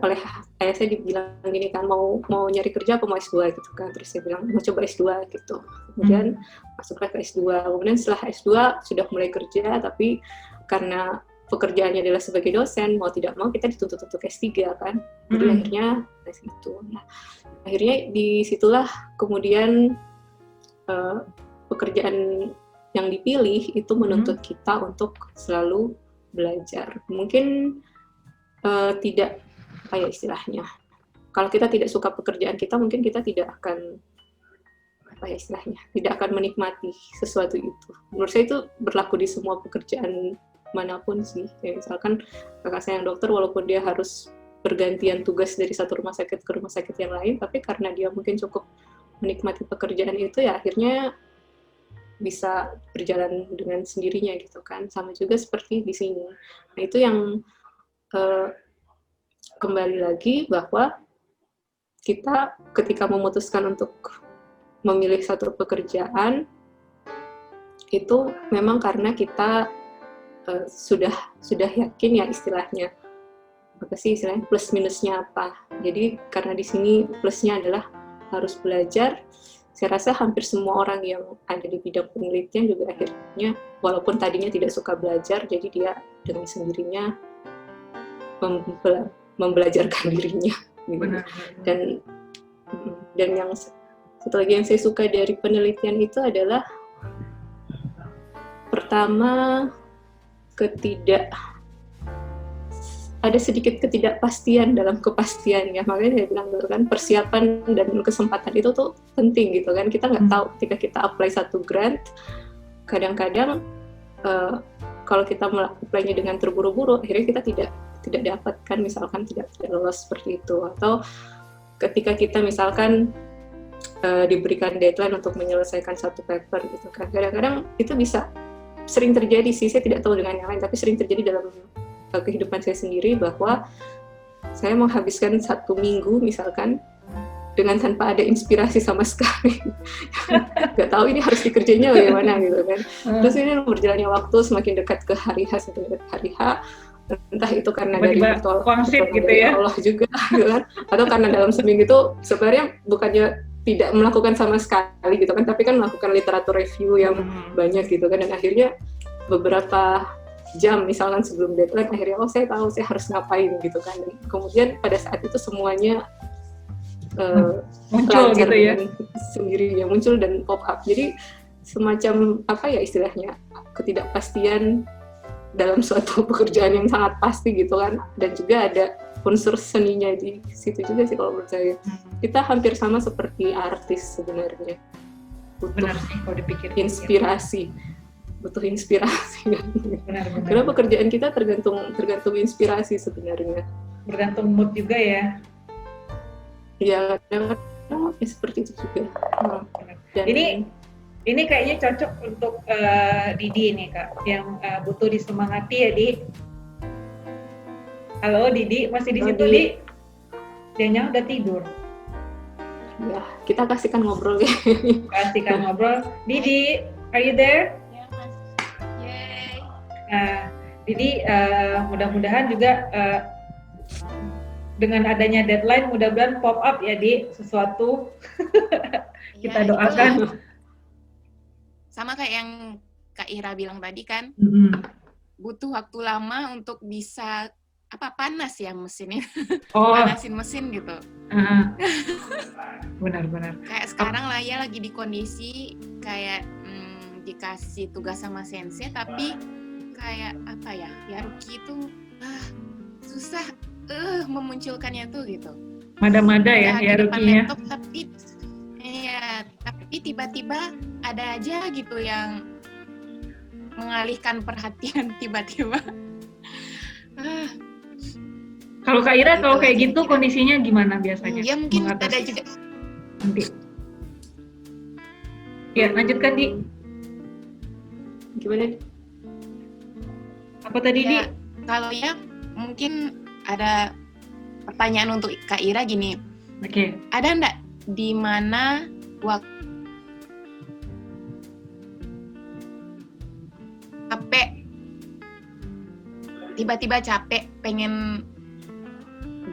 oleh ayah saya dibilang gini kan, mau nyari kerja apa mau S2 gitu kan. Terus saya bilang mau coba S2 gitu. Kemudian masuklah ke S2. Kemudian setelah S2 sudah mulai kerja, tapi karena pekerjaannya adalah sebagai dosen, mau tidak mau kita dituntut untuk S3 kan. Jadi akhirnya itu. Nah, akhirnya disitulah kemudian pekerjaan yang dipilih itu menuntut kita untuk selalu belajar. Mungkin tidak istilahnya. Kalau kita tidak suka pekerjaan kita, mungkin kita tidak akan tidak akan menikmati sesuatu itu. Menurut saya itu berlaku di semua pekerjaan manapun sih. Ya, misalkan kakak saya yang dokter, walaupun dia harus bergantian tugas dari satu rumah sakit ke rumah sakit yang lain, tapi karena dia mungkin cukup menikmati pekerjaan itu, ya akhirnya bisa berjalan dengan sendirinya gitu kan. Sama juga seperti di sini. Nah, itu yang kembali lagi bahwa kita ketika memutuskan untuk memilih satu pekerjaan itu memang karena kita sudah yakin ya istilahnya. Apa sih istilahnya plus minusnya apa. Jadi karena di sini plusnya adalah harus belajar. Saya rasa hampir semua orang yang ada di bidang penelitian juga akhirnya walaupun tadinya tidak suka belajar, jadi dia dengan sendirinya membelajarkan dirinya. Gitu. Dan yang satu lagi yang saya suka dari penelitian itu adalah pertama ada sedikit ketidakpastian dalam kepastiannya. Makanya saya bilang dulu kan persiapan dan kesempatan itu tuh penting gitu kan. Kita nggak tahu ketika kita apply satu grant, kadang-kadang kalau kita apply-nya dengan terburu-buru, akhirnya kita tidak dapatkan, misalkan tidak lolos seperti itu. Atau ketika kita misalkan diberikan deadline untuk menyelesaikan satu paper gitu kan, kadang-kadang itu bisa sering terjadi sih, saya tidak tahu dengan yang lain, tapi sering terjadi dalam kehidupan saya sendiri bahwa saya menghabiskan 1 minggu misalkan dengan tanpa ada inspirasi sama sekali. Nggak tahu ini harus dikerjainnya bagaimana gitu kan. Terus ini berjalannya waktu semakin dekat ke hari H, entah itu karena dari
gitu ya
Allah juga gitu kan, atau karena dalam seminggu itu sebenarnya bukannya tidak melakukan sama sekali gitu kan, tapi kan melakukan literatur review yang banyak gitu kan, dan akhirnya beberapa jam misalkan sebelum deadline akhirnya saya tahu saya harus ngapain gitu kan. Dan kemudian pada saat itu semuanya
muncul
lancar
gitu ya.
dengan sendirinya, muncul dan pop up. Jadi semacam apa ya istilahnya, ketidakpastian dalam suatu pekerjaan yang sangat pasti gitu kan, dan juga ada unsur seninya di situ juga sih kalau menurut saya. Kita hampir sama seperti artis sebenarnya, butuh
Benar sih kalau dipikir
inspirasi, butuh inspirasi.
Benar.
Karena pekerjaan kita tergantung inspirasi sebenarnya.
Bergantung mood juga ya.
Ya, kadang-kadang seperti itu juga. Dan
ini kayaknya cocok untuk Didi nih Kak, yang butuh disemangati ya Di. Halo Didi, masih di situ Di? Jangan udah tidur.
Ya, kita kasihkan ngobrol ya.
Kasihkan ngobrol. Didi, are you there?
Ya Mas. Yay.
Didi, mudah-mudahan juga dengan adanya deadline, mudah-mudahan pop up ya Di, sesuatu. Kita doakan.
Sama kayak yang Kak Ira bilang tadi kan, butuh waktu lama untuk bisa panas ya mesinnya, panasin mesin gitu.
Benar-benar.
Kayak sekarang lah ya lagi di kondisi kayak dikasih tugas sama sensei, tapi kayak apa ya Ruki itu susah memunculkannya tuh gitu.
Mada-mada ya Ruki-nya.
Tapi tiba-tiba ada aja gitu yang mengalihkan perhatian tiba-tiba.
Kalau Kak Ira, kalau kayak gitu kondisinya gimana biasanya?
Ya mungkin ada juga.
Nanti. Ya, lanjutkan Di.
Gimana?
Apa tadi Di?
Kalau ya mungkin ada pertanyaan untuk Kak Ira gini.
Oke.
Ada enggak di mana waktu capek, tiba-tiba capek, pengen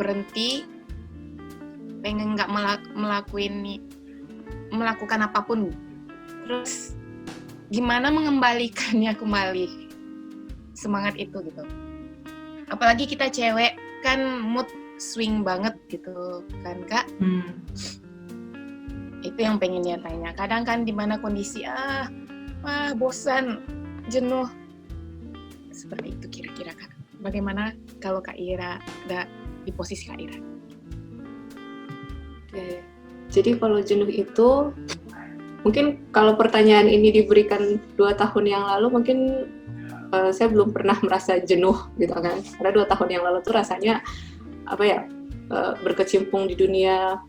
berhenti, pengen nggak melakukan apapun, terus gimana mengembalikannya kembali semangat itu gitu? Apalagi kita cewek kan mood swing banget gitu kan Kak. Itu yang pengen dia tanya. Kadang kan di mana kondisi bosan, jenuh, seperti itu kira-kira Kak. Bagaimana kalau Kak Ira ada di posisi Kak Ira?
Oke. Jadi kalau jenuh itu, mungkin kalau pertanyaan ini diberikan 2 tahun yang lalu, mungkin saya belum pernah merasa jenuh gitu kan. Karena 2 tahun yang lalu tuh rasanya berkecimpung di dunia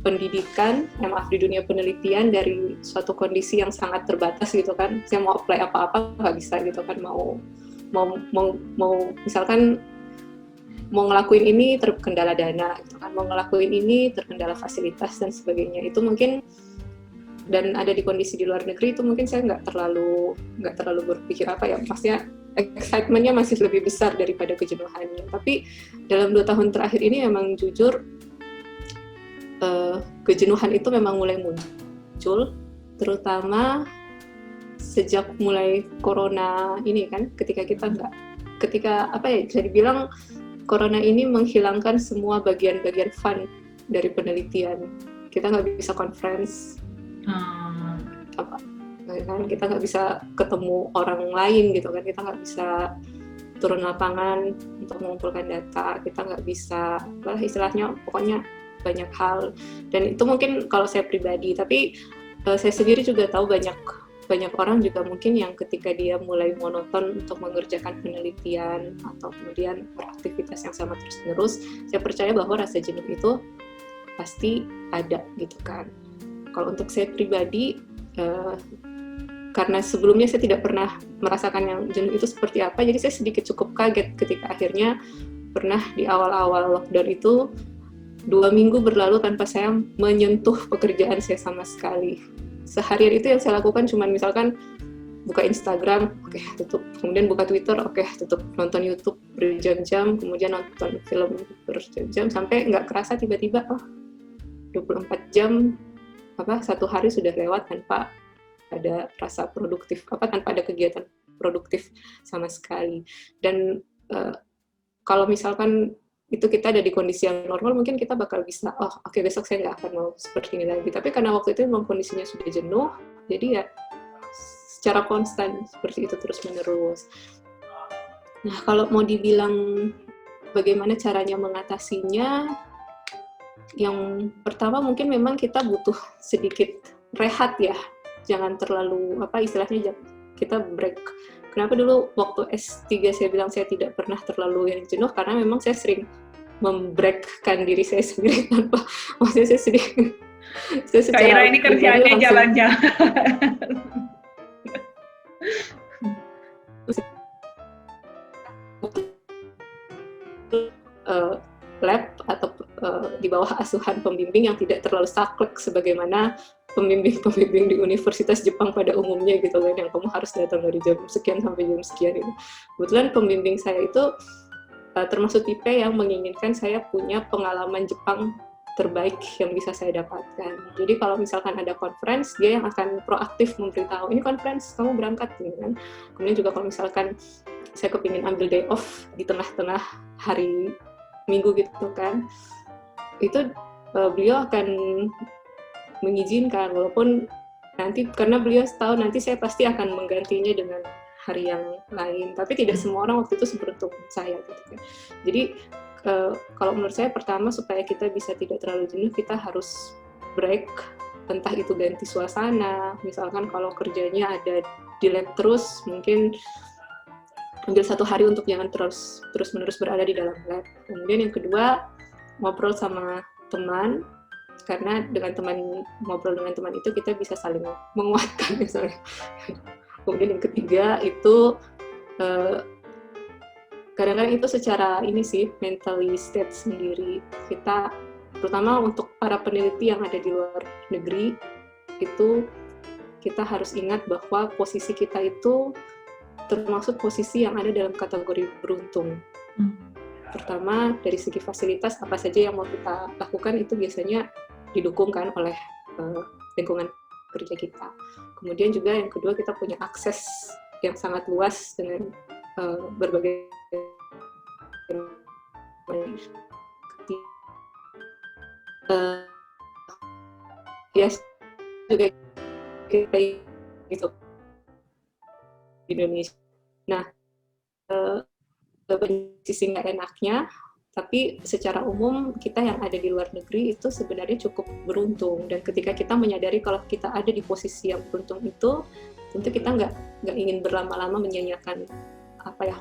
pendidikan, di dunia penelitian dari suatu kondisi yang sangat terbatas gitu kan. Saya mau apply apa-apa nggak bisa gitu kan. Mau misalkan mau ngelakuin ini terkendala dana gitu kan, mau ngelakuin ini terkendala fasilitas dan sebagainya. Itu mungkin, dan ada di kondisi di luar negeri, itu mungkin saya nggak terlalu berpikir maksudnya excitement-nya masih lebih besar daripada kejenuhannya. Tapi dalam 2 tahun terakhir ini emang jujur kejenuhan itu memang mulai muncul, terutama sejak mulai corona ini kan, bisa dibilang corona ini menghilangkan semua bagian-bagian fun dari penelitian. Kita nggak bisa conference, kita nggak bisa ketemu orang lain gitu kan, kita nggak bisa turun lapangan untuk mengumpulkan data, kita nggak bisa, istilahnya pokoknya banyak hal. Dan itu mungkin kalau saya pribadi, tapi saya sendiri juga tahu banyak orang juga mungkin yang ketika dia mulai monoton untuk mengerjakan penelitian atau kemudian beraktivitas yang sama terus-menerus, saya percaya bahwa rasa jenuh itu pasti ada gitu kan. Kalau untuk saya pribadi, karena sebelumnya saya tidak pernah merasakan yang jenuh itu seperti apa, jadi saya sedikit cukup kaget ketika akhirnya pernah di awal-awal lockdown itu 2 minggu berlalu tanpa saya menyentuh pekerjaan saya sama sekali. Seharian itu yang saya lakukan cuma misalkan buka Instagram, oke, tutup. Kemudian buka Twitter, oke, tutup. Nonton YouTube berjam-jam, kemudian nonton film berjam-jam, sampai nggak kerasa tiba-tiba, 24 jam, 1 hari sudah lewat tanpa ada rasa produktif, tanpa ada kegiatan produktif sama sekali. Dan kalau misalkan itu kita ada di kondisi yang normal, mungkin kita bakal bisa, oh oke, besok saya nggak akan mau seperti ini lagi. Tapi karena waktu itu memang kondisinya sudah jenuh, jadi ya secara konstan seperti itu terus-menerus. Nah, kalau mau dibilang bagaimana caranya mengatasinya, yang pertama mungkin memang kita butuh sedikit rehat ya. Jangan terlalu, istilahnya kita break. Kenapa dulu waktu S3 saya bilang saya tidak pernah terlalu yang jenuh, karena memang saya sering membreakkan diri saya sendiri tanpa, maksudnya saya sedih. Saya secara
Kak Ira ini kerjaannya
langsung,
jalan-jalan.
lab atau di bawah asuhan pembimbing yang tidak terlalu saklek sebagaimana pembimbing-pembimbing di Universitas Jepang pada umumnya gitu kan, yang kamu harus datang dari jam sekian sampai jam sekian itu. Kebetulan pembimbing saya itu termasuk tipe yang menginginkan saya punya pengalaman Jepang terbaik yang bisa saya dapatkan. Jadi kalau misalkan ada conference, dia yang akan proaktif memberitahu, ini conference, kamu berangkat gitu kan. Kemudian juga kalau misalkan saya kepingin ambil day off di tengah-tengah hari Minggu gitu kan, itu beliau akan mengizinkan, walaupun nanti karena beliau tahu nanti saya pasti akan menggantinya dengan hari yang lain, tapi tidak semua orang waktu itu seberuntung saya gitu kan. Jadi kalau menurut saya pertama supaya kita bisa tidak terlalu jenuh, kita harus break, entah itu ganti suasana, misalkan kalau kerjanya ada di lab terus, mungkin ambil 1 hari untuk jangan terus-menerus berada di dalam lab. Kemudian yang kedua, ngobrol sama teman, karena dengan ngobrol dengan teman itu kita bisa saling menguatkan misalnya. Kemudian yang ketiga itu kadang-kadang itu secara ini sih mentally state sendiri. Kita terutama untuk para peneliti yang ada di luar negeri itu kita harus ingat bahwa posisi kita itu termasuk posisi yang ada dalam kategori beruntung. Pertama, dari segi fasilitas, apa saja yang mau kita lakukan itu biasanya didukung kan oleh lingkungan kerja kita. Kemudian juga yang kedua, kita punya akses yang sangat luas dengan berbagai juga kita gitu di Indonesia. Nah, sisi nggak enaknya, tapi secara umum kita yang ada di luar negeri itu sebenarnya cukup beruntung, dan ketika kita menyadari kalau kita ada di posisi yang beruntung itu, tentu kita nggak ingin berlama-lama menyanyiakan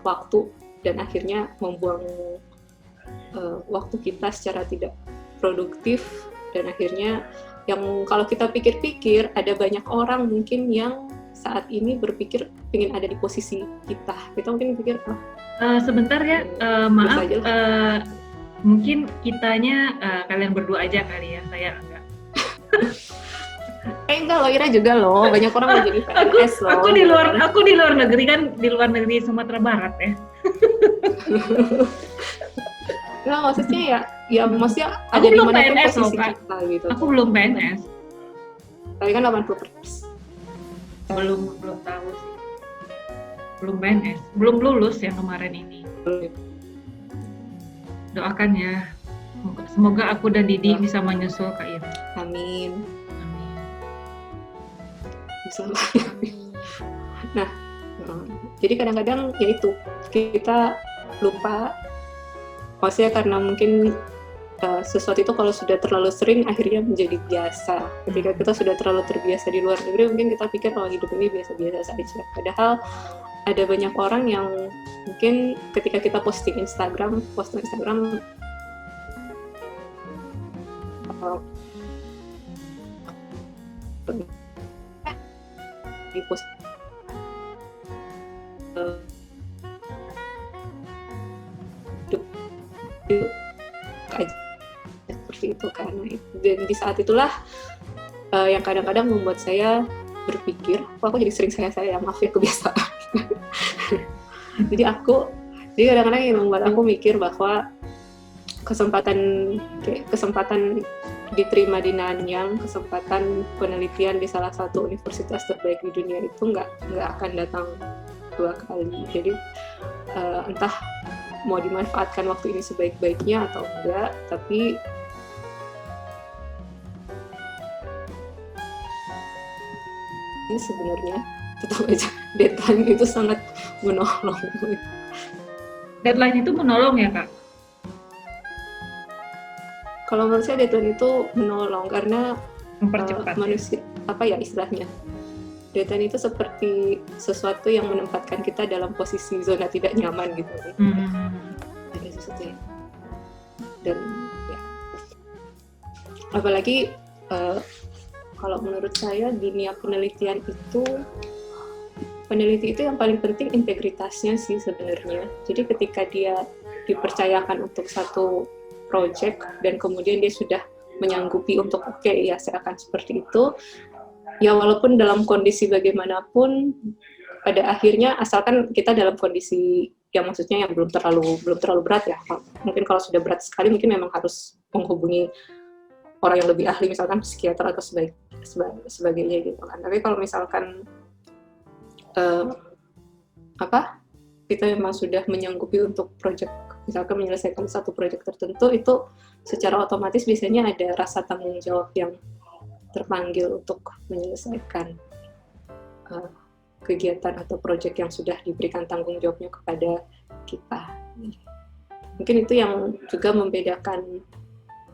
waktu dan akhirnya membuang waktu kita secara tidak produktif, dan akhirnya yang kalau kita pikir-pikir ada banyak orang mungkin yang saat ini berpikir ingin ada di posisi kita mungkin pikir
sebentar ya, maaf, mungkin kitanya kalian berdua aja kali ya, saya enggak.
Enggak loh, Ira juga loh, banyak orang mau jadi PNS loh.
Aku di luar negeri kan, di luar negeri Sumatera Barat ya.
Nah, maksudnya ya maksudnya
aku
ada di mana
PNS
posisi
loh,
kita gitu.
Aku belum PNS.
Tapi kan 80%.
Belum tahu sih. Belum PNS, belum lulus yang kemarin ini. Doakan ya, semoga aku dan Didi bisa menyusul Kak Ira.
Amin.
Amin.
Bisa. Nah, jadi kadang-kadang ya itu kita lupa, maksudnya karena mungkin sesuatu itu kalau sudah terlalu sering akhirnya menjadi biasa. Ketika kita sudah terlalu terbiasa di luar negeri, mungkin kita pikir kalau hidup ini biasa-biasa saja. Padahal ada banyak orang yang mungkin ketika kita posting Instagram di post seperti itu kan. Dan di saat itulah yang kadang-kadang membuat saya berpikir, aku jadi sering saya maaf ya, kebiasaan. jadi kadang-kadang yang membuat aku mikir bahwa kesempatan diterima di Nanyang, kesempatan penelitian di salah satu universitas terbaik di dunia itu nggak akan datang 2 kali. Jadi entah mau dimanfaatkan waktu ini sebaik-baiknya atau enggak, tapi ini sebenarnya tetap aja deadline itu sangat menolong.
Deadline itu menolong ya Kak?
Kalau menurut saya deadline itu menolong karena
Mempercepat.
manusia, apa ya istilahnya, deadline itu seperti sesuatu yang menempatkan kita dalam posisi zona tidak nyaman gitu. Ada sesuatu yang, dan ya, apalagi kalau menurut saya dunia penelitian itu, peneliti itu yang paling penting integritasnya sih sebenarnya. Jadi ketika dia dipercayakan untuk satu project dan kemudian dia sudah menyanggupi untuk oke, ya saya akan seperti itu, ya walaupun dalam kondisi bagaimanapun pada akhirnya, asalkan kita dalam kondisi yang maksudnya yang belum terlalu berat ya. Mungkin kalau sudah berat sekali mungkin memang harus menghubungi orang yang lebih ahli, misalkan psikiater atau sebagainya gitu kan. Tapi kalau misalkan kita memang sudah menyanggupi untuk project, misalkan menyelesaikan satu project tertentu, itu secara otomatis biasanya ada rasa tanggung jawab yang terpanggil untuk menyelesaikan kegiatan atau project yang sudah diberikan tanggung jawabnya kepada kita. Mungkin itu yang juga membedakan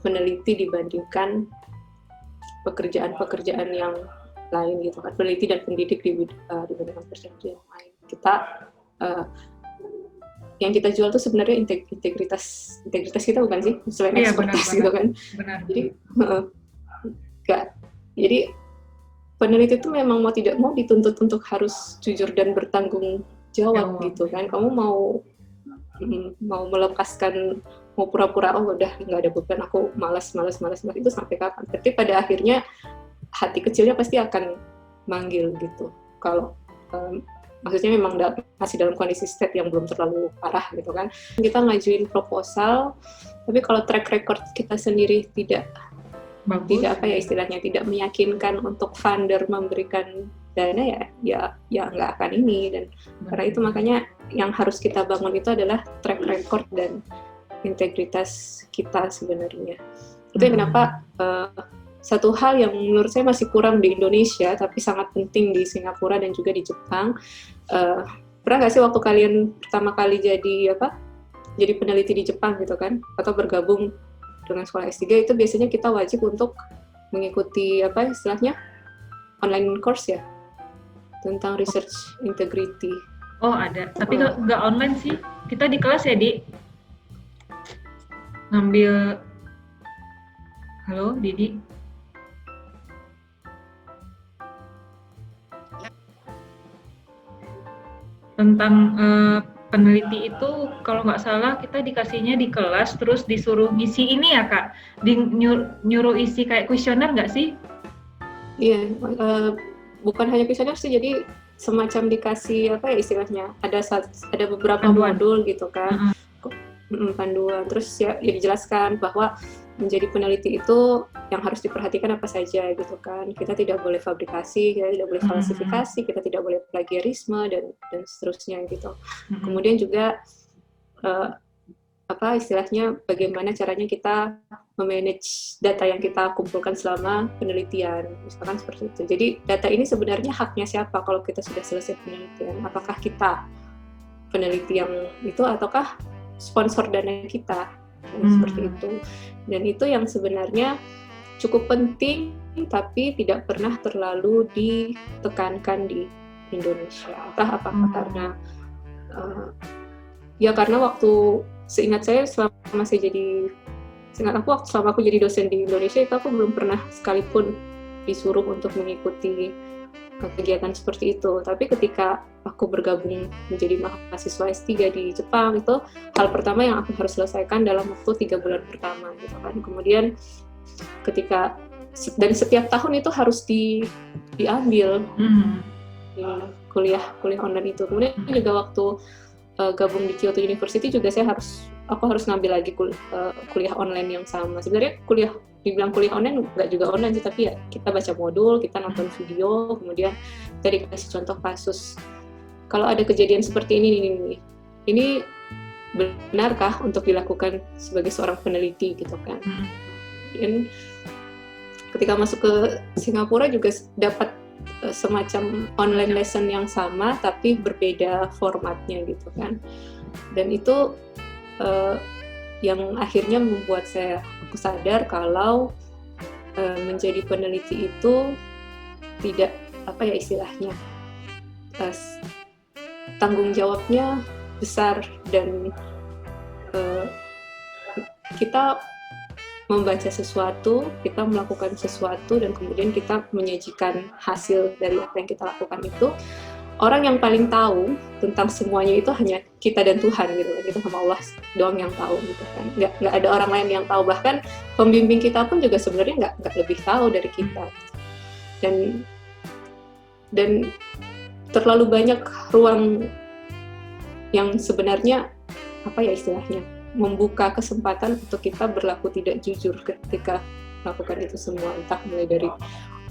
peneliti dibandingkan pekerjaan-pekerjaan yang lain gitu kan, peneliti dan pendidik dibandingkan pekerjaan yang lain. Kita yang kita jual tuh sebenarnya integritas kita, bukan sih, selain ekspertis gitu kan.
Benar.
Jadi peneliti itu memang mau tidak mau dituntut untuk harus jujur dan bertanggung jawab gitu kan. Kamu mau melepaskan, mau pura-pura udah nggak ada beban, aku malas itu sampai kapan? Tapi pada akhirnya hati kecilnya pasti akan manggil gitu. Kalau maksudnya memang masih dalam kondisi state yang belum terlalu parah gitu kan. Kita ngajuin proposal, tapi kalau track record kita sendiri tidak istilahnya tidak meyakinkan untuk funder memberikan dana, ya nggak akan ini. Dan karena itu makanya yang harus kita bangun itu adalah track record dan integritas kita sebenarnya. Itu kenapa satu hal yang menurut saya masih kurang di Indonesia tapi sangat penting di Singapura dan juga di Jepang. Pernah nggak sih waktu kalian pertama kali jadi peneliti di Jepang gitu kan, atau bergabung dengan sekolah S3, itu biasanya kita wajib untuk mengikuti istilahnya online course ya, tentang research integrity.
Oh ada, tapi nggak online sih. Kita di kelas ya, Di? Ngambil... Halo, Didi? Tentang peneliti itu, kalau nggak salah kita dikasihnya di kelas, terus disuruh ngisi ini ya Kak? Nyuruh isi kayak kuesioner nggak sih?
Iya, bukan hanya kuesioner sih, jadi semacam dikasih istilahnya, ada beberapa
panduan.
modul gitu kan, panduan, terus ya dijelaskan bahwa menjadi peneliti itu yang harus diperhatikan apa saja gitu kan. Kita tidak boleh fabrikasi, kita tidak boleh falsifikasi, kita tidak boleh plagiarisme dan seterusnya gitu. Kemudian juga istilahnya bagaimana caranya kita memanage data yang kita kumpulkan selama penelitian, misalkan seperti itu. Jadi data ini sebenarnya haknya siapa kalau kita sudah selesai penelitian? Apakah kita peneliti yang itu ataukah sponsor dana kita? Seperti itu. Dan itu yang sebenarnya cukup penting tapi tidak pernah terlalu ditekankan di Indonesia. Apakah karena karena waktu seingat saya selama aku jadi dosen di Indonesia itu aku belum pernah sekalipun disuruh untuk mengikuti kegiatan seperti itu. Tapi ketika aku bergabung menjadi mahasiswa S3 di Jepang, itu hal pertama yang aku harus selesaikan dalam waktu 3 bulan pertama gitu kan. Kemudian dan setiap tahun itu harus diambil kuliah online itu. Kemudian juga waktu gabung di Kyoto University juga aku harus ngambil lagi kuliah online yang sama. Sebenarnya dibilang kuliah online nggak juga online sih, tapi ya kita baca modul, kita nonton video, kemudian kita dikasih contoh kasus. Kalau ada kejadian seperti ini benarkah untuk dilakukan sebagai seorang peneliti gitu kan. Dan ketika masuk ke Singapura juga dapat semacam online lesson yang sama tapi berbeda formatnya gitu kan. Dan itu yang akhirnya membuat aku sadar kalau menjadi peneliti itu tidak istilahnya tanggung jawabnya besar, dan kita membaca sesuatu, kita melakukan sesuatu, dan kemudian kita menyajikan hasil dari apa yang kita lakukan itu. Orang yang paling tahu tentang semuanya itu hanya kita dan Tuhan gitu kan, itu sama Allah doang yang tahu gitu kan. Nggak ada orang lain yang tahu, bahkan pembimbing kita pun juga sebenarnya nggak lebih tahu dari kita. Dan terlalu banyak ruang yang sebenarnya istilahnya membuka kesempatan untuk kita berlaku tidak jujur ketika melakukan itu semua, entah mulai dari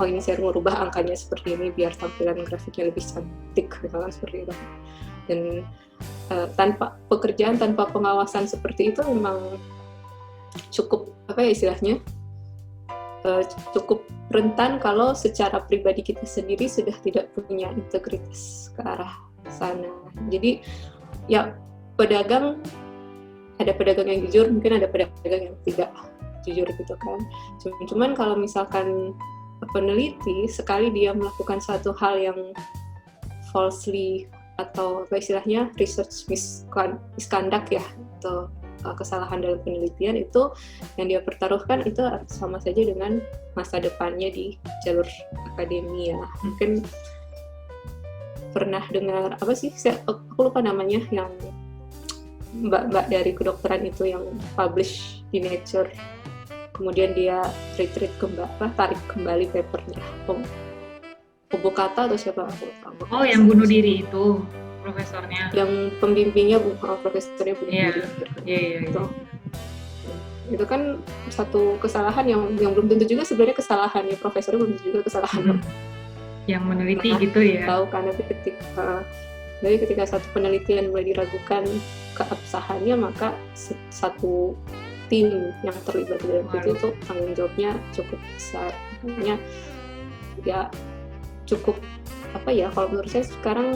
ini saya merubah angkanya seperti ini biar tampilan grafiknya lebih cantik misalkan seperti itu. Dan tanpa pekerjaan, tanpa pengawasan seperti itu memang cukup istilahnya cukup rentan kalau secara pribadi kita sendiri sudah tidak punya integritas ke arah sana. Jadi ya ada pedagang yang jujur, mungkin ada pedagang yang tidak jujur gitu kan. Cuman kalau misalkan peneliti sekali dia melakukan satu hal yang falsely atau istilahnya research misconduct ya, atau kesalahan dalam penelitian, itu yang dia pertaruhkan itu sama saja dengan masa depannya di jalur akademia. Mungkin pernah dengar aku lupa namanya, yang mbak dari kedokteran itu yang publish di Nature, kemudian dia tarik kembali papernya, Obokata atau siapa aku tahu.
Yang bunuh diri itu profesornya,
yang pembimbingnya profesornya bunuh diri.
Iya.
Itu kan satu kesalahan yang belum tentu juga sebenarnya kesalahan ya, profesornya belum tentu juga kesalahan
yang meneliti gitu ya.
Tahu karena ketika satu penelitian mulai diragukan keabsahannya, maka satu tim yang terlibat dalam itu tanggung jawabnya cukup besar. Makanya ya cukup kalau menurut saya sekarang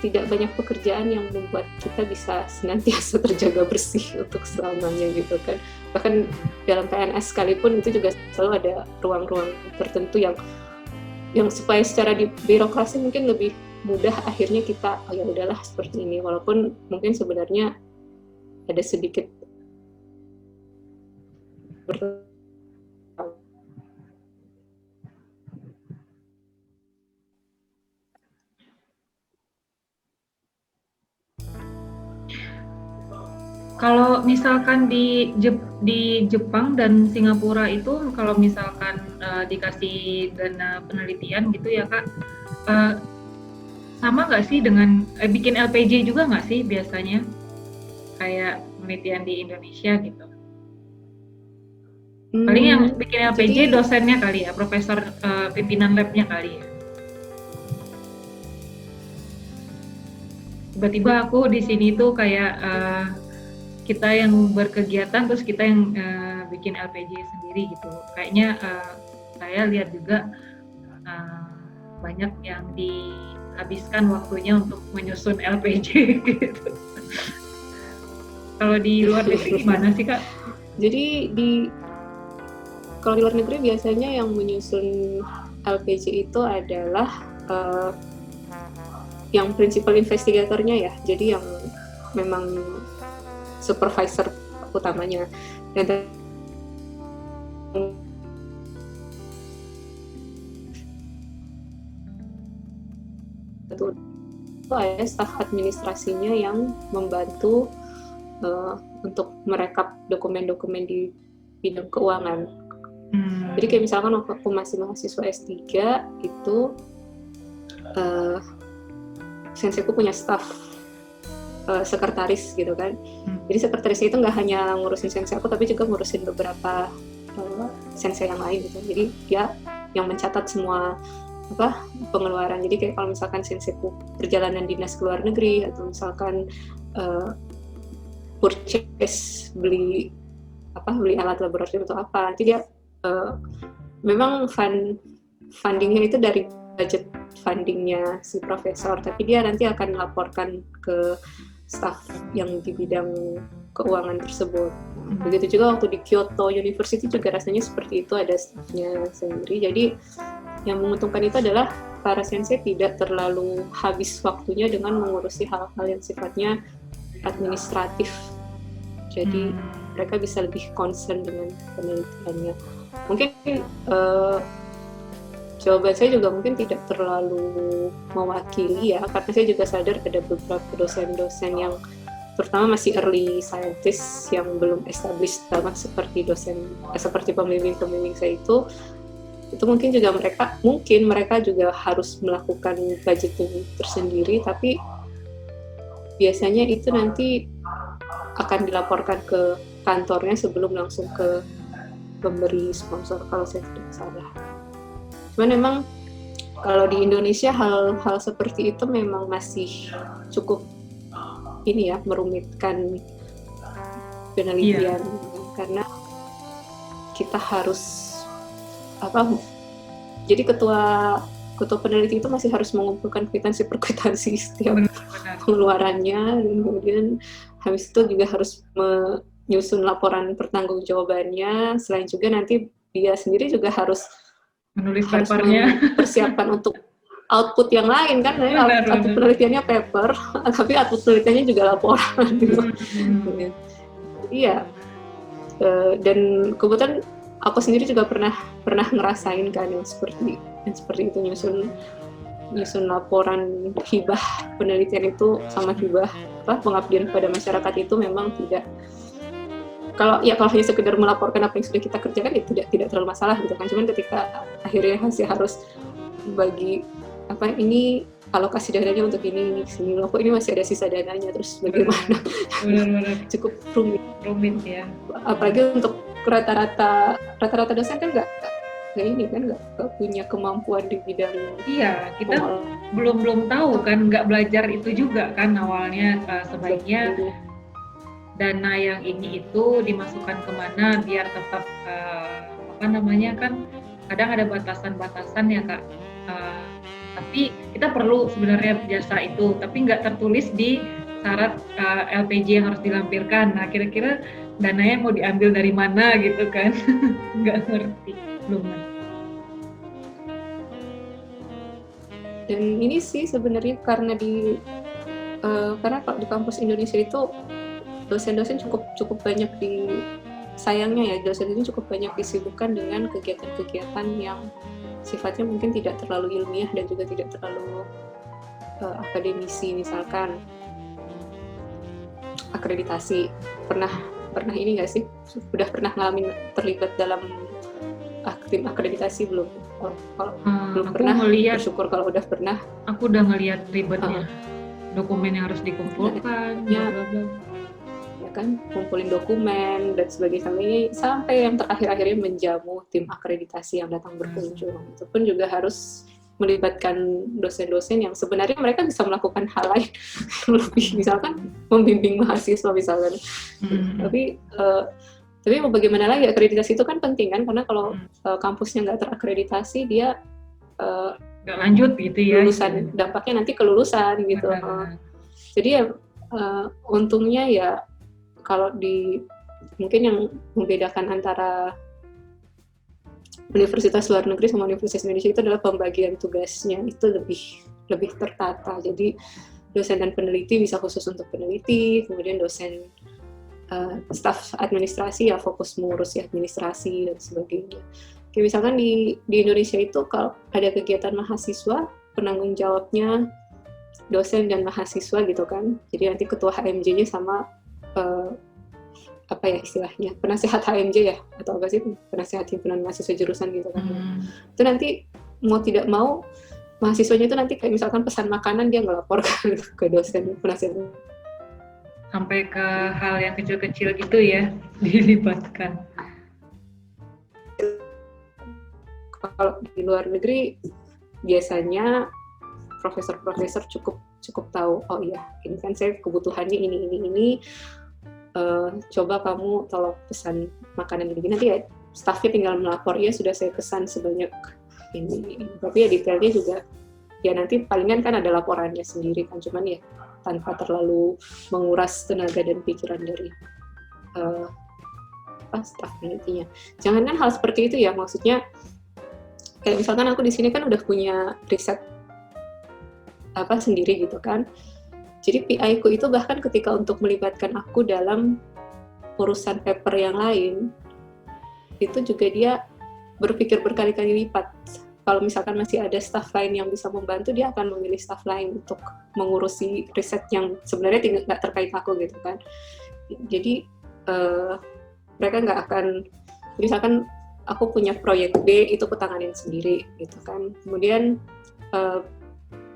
tidak banyak pekerjaan yang membuat kita bisa senantiasa terjaga bersih untuk selamanya gitu kan. Bahkan dalam PNS sekalipun itu juga selalu ada ruang-ruang tertentu yang supaya secara di birokrasi mungkin lebih mudah, akhirnya kita ya udahlah seperti ini, walaupun mungkin sebenarnya ada sedikit
Kalau misalkan di Jepang dan Singapura itu, kalau misalkan dikasih dana penelitian gitu ya Kak, sama nggak sih dengan bikin LPJ juga nggak sih biasanya kayak penelitian di Indonesia gitu? Paling yang bikin LPJ dosennya kali ya, profesor pimpinan labnya kali ya. Tiba-tiba aku di sini tuh kayak kita yang berkegiatan, terus kita yang bikin LPJ sendiri gitu. Kayaknya saya lihat juga banyak yang dihabiskan waktunya untuk menyusun LPJ gitu. Kalau di luar negeri gimana sih Kak?
Jadi kalau di luar negeri biasanya yang menyusun LPJ itu adalah yang principal investigatornya ya. Jadi yang memang supervisor utamanya. Dan itu ada staf administrasinya yang membantu untuk merekap dokumen-dokumen di bidang keuangan. Jadi kayak misalkan waktu aku masih mahasiswa S3 itu senseiku punya staf sekretaris gitu kan. Jadi sekretarisnya itu nggak hanya ngurusin sensei aku, tapi juga ngurusin beberapa sensei yang lain gitu. Jadi dia yang mencatat semua pengeluaran. Jadi kayak kalau misalkan senseiku perjalanan dinas ke luar negeri, atau misalkan purchase, beli alat laboratorium atau apa. Nanti dia memang fundingnya itu dari budget fundingnya si profesor, tapi dia nanti akan melaporkan ke staff yang di bidang keuangan tersebut. Begitu juga waktu di Kyoto University juga rasanya seperti itu, ada staffnya sendiri. Jadi yang menguntungkan itu adalah para sensei tidak terlalu habis waktunya dengan mengurusi hal-hal yang sifatnya administratif. Jadi mereka bisa lebih concern dengan penelitiannya. Mungkin jawaban saya juga mungkin tidak terlalu mewakili ya, karena saya juga sadar ada beberapa dosen-dosen yang terutama masih early scientist yang belum established sama seperti seperti pembimbing saya itu mungkin mereka juga harus melakukan budgeting tersendiri, tapi biasanya itu nanti akan dilaporkan ke kantornya sebelum langsung ke pemberi sponsor kalau saya tidak salah. Cuman memang kalau di Indonesia hal seperti itu memang masih cukup merumitkan penelitian, karena kita harus jadi ketua peneliti itu masih harus mengumpulkan kwitansi setiap pengeluarannya, dan kemudian habis itu juga harus menyusun laporan pertanggungjawabannya. Selain juga nanti dia sendiri juga harus
menulis papernya,
persiapan untuk output yang lain kan, output penelitiannya paper, tapi output penelitiannya juga laporan gitu. Jadi ya, dan kebetulan aku sendiri juga pernah ngerasain kan yang seperti itu, nyusun laporan hibah penelitian itu sama hibah pengabdian pada masyarakat itu memang tidak, kalau hanya sekedar melaporkan apa yang sudah kita kerjakan itu tidak terlalu masalah gitu kan. Cuman ketika akhirnya masih harus bagi ini alokasi dananya untuk ini sini loh, kok ini masih ada sisa dananya, terus bagaimana?
Benar.
Cukup rumit
ya.
Apalagi untuk rata-rata dosen kan nggak punya kemampuan di bidang.
Iya, kita belum tahu kan, nggak belajar itu juga kan awalnya. Sebaiknya dana yang ini itu dimasukkan kemana biar tetap kan kadang ada batasan-batasan ya Kak. Tapi kita perlu sebenarnya jasa itu, tapi nggak tertulis di syarat LPJ yang harus dilampirkan. Nah, kira-kira dananya mau diambil dari mana gitu kan? Nggak ngerti, belum ngerti.
Dan ini sih sebenarnya karena kalau di kampus Indonesia itu dosen-dosen cukup banyak sayangnya ya, dosen ini cukup banyak disibukkan dengan kegiatan-kegiatan yang sifatnya mungkin tidak terlalu ilmiah dan juga tidak terlalu akademisi. Misalkan akreditasi, pernah ini nggak sih? Udah pernah ngalamin terlibat dalam tim akreditasi belum? Kalau belum pernah, bersyukur kalau udah pernah.
Aku udah ngelihat ribetnya, dokumen yang harus dikumpulkan,
ya kan, kumpulin dokumen dan sebagainya, sampai yang terakhir-akhirnya menjamu tim akreditasi yang datang berkunjung. Itu pun juga harus melibatkan dosen-dosen yang sebenarnya mereka bisa melakukan hal lain lebih, misalkan membimbing mahasiswa misalkan. Tapi mau bagaimana lagi, akreditasi itu kan penting kan, karena kalau kampusnya nggak terakreditasi, dia
nggak lanjut gitu ya.
Lulusan, dampaknya nanti kelulusan gitu. Jadi ya untungnya ya, kalau mungkin yang membedakan antara universitas luar negeri sama universitas Indonesia itu adalah pembagian tugasnya itu lebih tertata. Jadi dosen dan peneliti bisa khusus untuk peneliti, kemudian dosen staf administrasi ya fokus mengurusi administrasi dan sebagainya. Kayak misalkan di Indonesia itu kalau ada kegiatan mahasiswa, penanggung jawabnya dosen dan mahasiswa gitu kan. Jadi nanti ketua HMJ-nya sama istilahnya penasehat HMJ ya, atau apa sih, penasehat himpunan mahasiswa jurusan gitu kan. Itu nanti mau tidak mau mahasiswanya itu nanti kayak misalkan pesan makanan dia ngelaporkan ke dosen penasehat.
Sampai ke hal yang kecil-kecil gitu ya dilibatkan.
Kalau di luar negeri biasanya profesor-profesor cukup tahu, oh iya ini kan saya kebutuhannya ini coba kamu tolong pesan makanan gini, nanti ya staffnya tinggal melapor, ya sudah saya pesan sebanyak ini. Tapi ya detailnya juga ya nanti palingan kan ada laporannya sendiri kan, cuman ya tanpa terlalu menguras tenaga dan pikiran dari staff penelitinya. Jangan kan hal seperti itu ya, maksudnya kayak misalkan aku di sini kan udah punya riset sendiri gitu kan. Jadi PI ku itu bahkan ketika untuk melibatkan aku dalam urusan paper yang lain, itu juga dia berpikir berkali-kali lipat. Kalau misalkan masih ada staff lain yang bisa membantu, dia akan memilih staff lain untuk mengurusi riset yang sebenarnya nggak terkait aku gitu kan. Jadi mereka nggak akan, misalkan aku punya proyek B, itu kutanganin sendiri gitu kan. Kemudian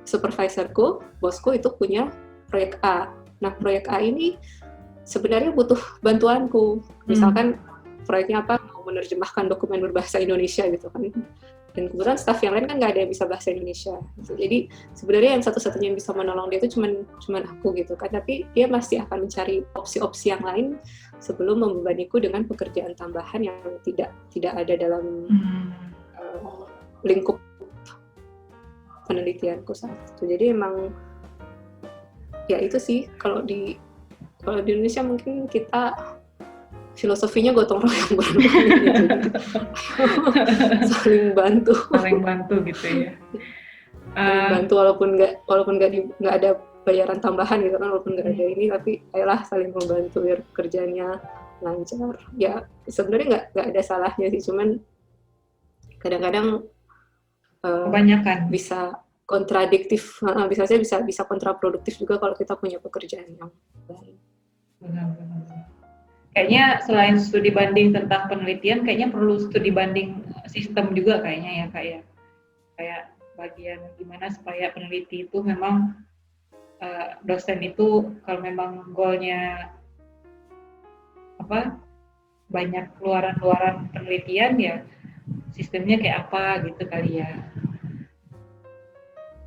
supervisorku, bosku itu punya proyek A. Nah, proyek A ini sebenarnya butuh bantuanku. Misalkan proyeknya apa, mau menerjemahkan dokumen berbahasa Indonesia gitu kan. Dan kebetulan staff yang lain kan nggak ada yang bisa bahasa Indonesia. Gitu. Jadi sebenarnya yang satu-satunya yang bisa menolong dia itu cuman aku gitu kan. Tapi dia masih akan mencari opsi-opsi yang lain sebelum membebaniku dengan pekerjaan tambahan yang tidak ada dalam lingkup penelitianku saat itu. Jadi emang ya itu sih, kalau di Indonesia mungkin kita filosofinya gotong royong banget gitu. Saling bantu
gitu ya.
Saling bantu walaupun nggak ada bayaran tambahan gitu kan, walaupun nggak ada ini, tapi ayolah saling membantu biar kerjanya lancar. Ya sebenarnya nggak ada salahnya sih, cuman kadang-kadang
kebanyakan
bisa kontradiktif, bisa kontraproduktif juga kalau kita punya pekerjaan yang lain.
Benar. Kayaknya selain studi banding tentang penelitian, kayaknya perlu studi banding sistem juga kayaknya ya Kak ya. Kayak bagian gimana supaya peneliti itu memang dosen itu kalau memang goalnya banyak keluaran penelitian, ya sistemnya kayak apa gitu kali ya.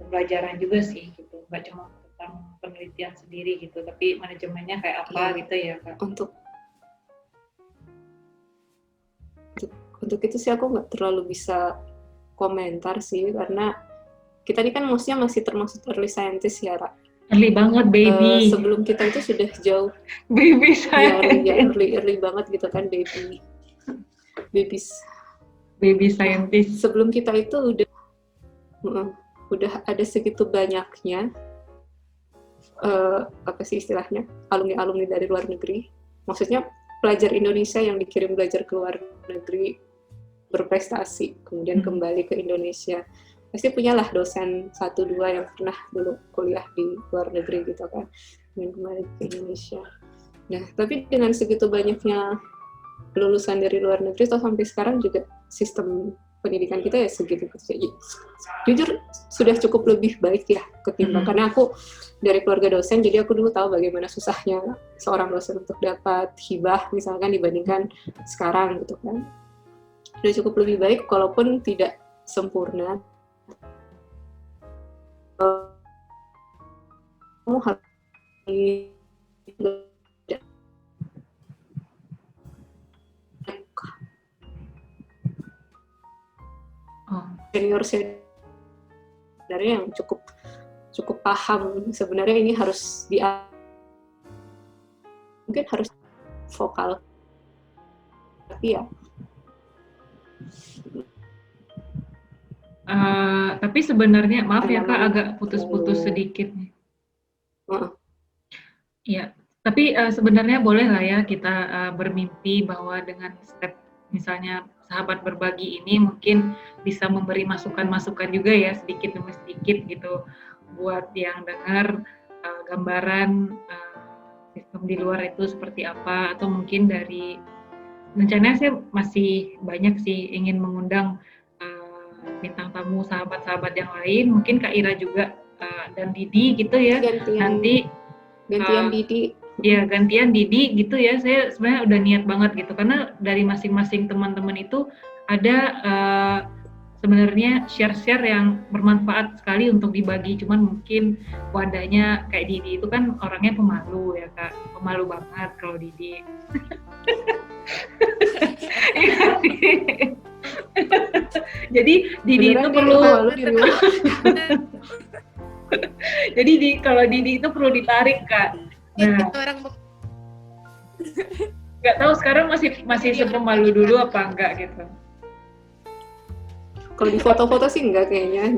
Pembelajaran juga sih gitu, nggak cuma tentang penelitian sendiri gitu, tapi manajemennya kayak apa gitu ya Kak.
Untuk itu sih aku nggak terlalu bisa komentar sih, karena kita ini kan maksudnya masih termasuk early scientist ya, Ra.
Early banget, baby.
Sebelum kita itu sudah jauh.
Baby scientist.
Ya, early banget gitu kan, baby scientist. Sebelum kita itu udah ada segitu banyaknya apa sih istilahnya, alumni dari luar negeri. Maksudnya pelajar Indonesia yang dikirim belajar ke luar negeri berprestasi, kemudian kembali ke Indonesia. Pasti punyalah dosen 1-2 yang pernah dulu kuliah di luar negeri gitu kan, dan kembali ke Indonesia. Nah, tapi dengan segitu banyaknya lulusan dari luar negeri, atau sampai sekarang juga sistem pendidikan kita ya segitu. Jujur sudah cukup lebih baik ya ketimbang, karena aku dari keluarga dosen, jadi aku dulu tahu bagaimana susahnya seorang dosen untuk dapat hibah misalkan dibandingkan sekarang gitu kan. Sudah cukup lebih baik, walaupun tidak sempurna. Kamu harus senior sebenarnya yang cukup paham sebenarnya ini harus mungkin harus vokal, tapi ya
tapi sebenarnya maaf ya Kak, agak putus-putus sedikit nih. Iya, tapi sebenarnya boleh lah ya kita bermimpi bahwa dengan step misalnya sahabat berbagi ini mungkin bisa memberi masukan-masukan juga ya, sedikit demi sedikit gitu, buat yang dengar gambaran sistem di luar itu seperti apa, atau mungkin dari rencananya saya masih banyak sih ingin mengundang bintang tamu sahabat-sahabat yang lain, mungkin Kak Ira juga dan Didi gitu ya, gantian Didi. Ya, gantian Didi gitu ya. Saya sebenarnya udah niat banget gitu, karena dari masing-masing teman-teman itu ada sebenarnya share-share yang bermanfaat sekali untuk dibagi, cuman mungkin wadahnya kayak Didi itu kan orangnya pemalu ya Kak, pemalu banget kalau Didi. Jadi Didi itu perlu jadi kalau Didi itu perlu ditarik Kak. Nah, nggak tahu sekarang masih sepemalu dulu apa enggak gitu.
Kalau di foto-foto sih enggak kayaknya,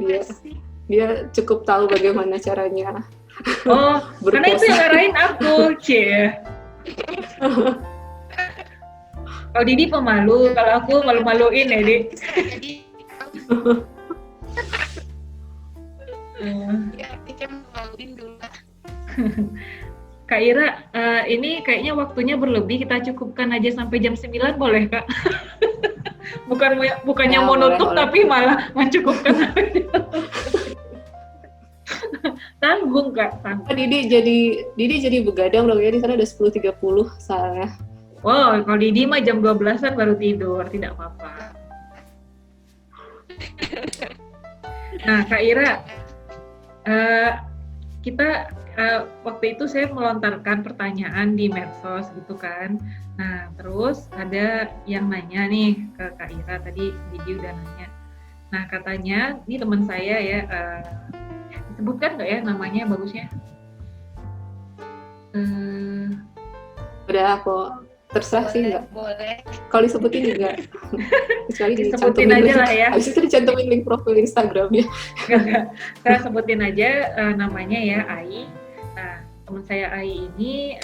dia cukup tahu bagaimana caranya.
Oh, karena itu yang ngarahin aku, cie. Kalau Didi pemalu, kalau aku malu-maluin ya, Dik. Kak Ira, ini kayaknya waktunya berlebih, kita cukupkan aja sampai jam 9 boleh Kak? Bukannya mau nutup tapi malah mencukupkan. Tanggung Kak, tanggung.
Didi jadi begadang dong ya, di sana udah 10.30 soalnya.
Wow, kalau Didi mah jam 12-an baru tidur, tidak apa-apa. Nah, Kak Ira, kita waktu itu saya melontarkan pertanyaan di medsos gitu kan. Nah, terus ada yang nanya nih ke Kak Ira, tadi Didi udah nanya. Nah, katanya, ini teman saya ya, disebutkan nggak ya namanya bagusnya?
Udah aku terserah sih nggak?
Boleh.
Kalau disebutin enggak. Kecuali
disebutin aja lah ya.
Habis itu dicantumin link profil Instagramnya.
Enggak. Saya sebutin aja namanya ya, Ai. Nah, teman saya Ai ini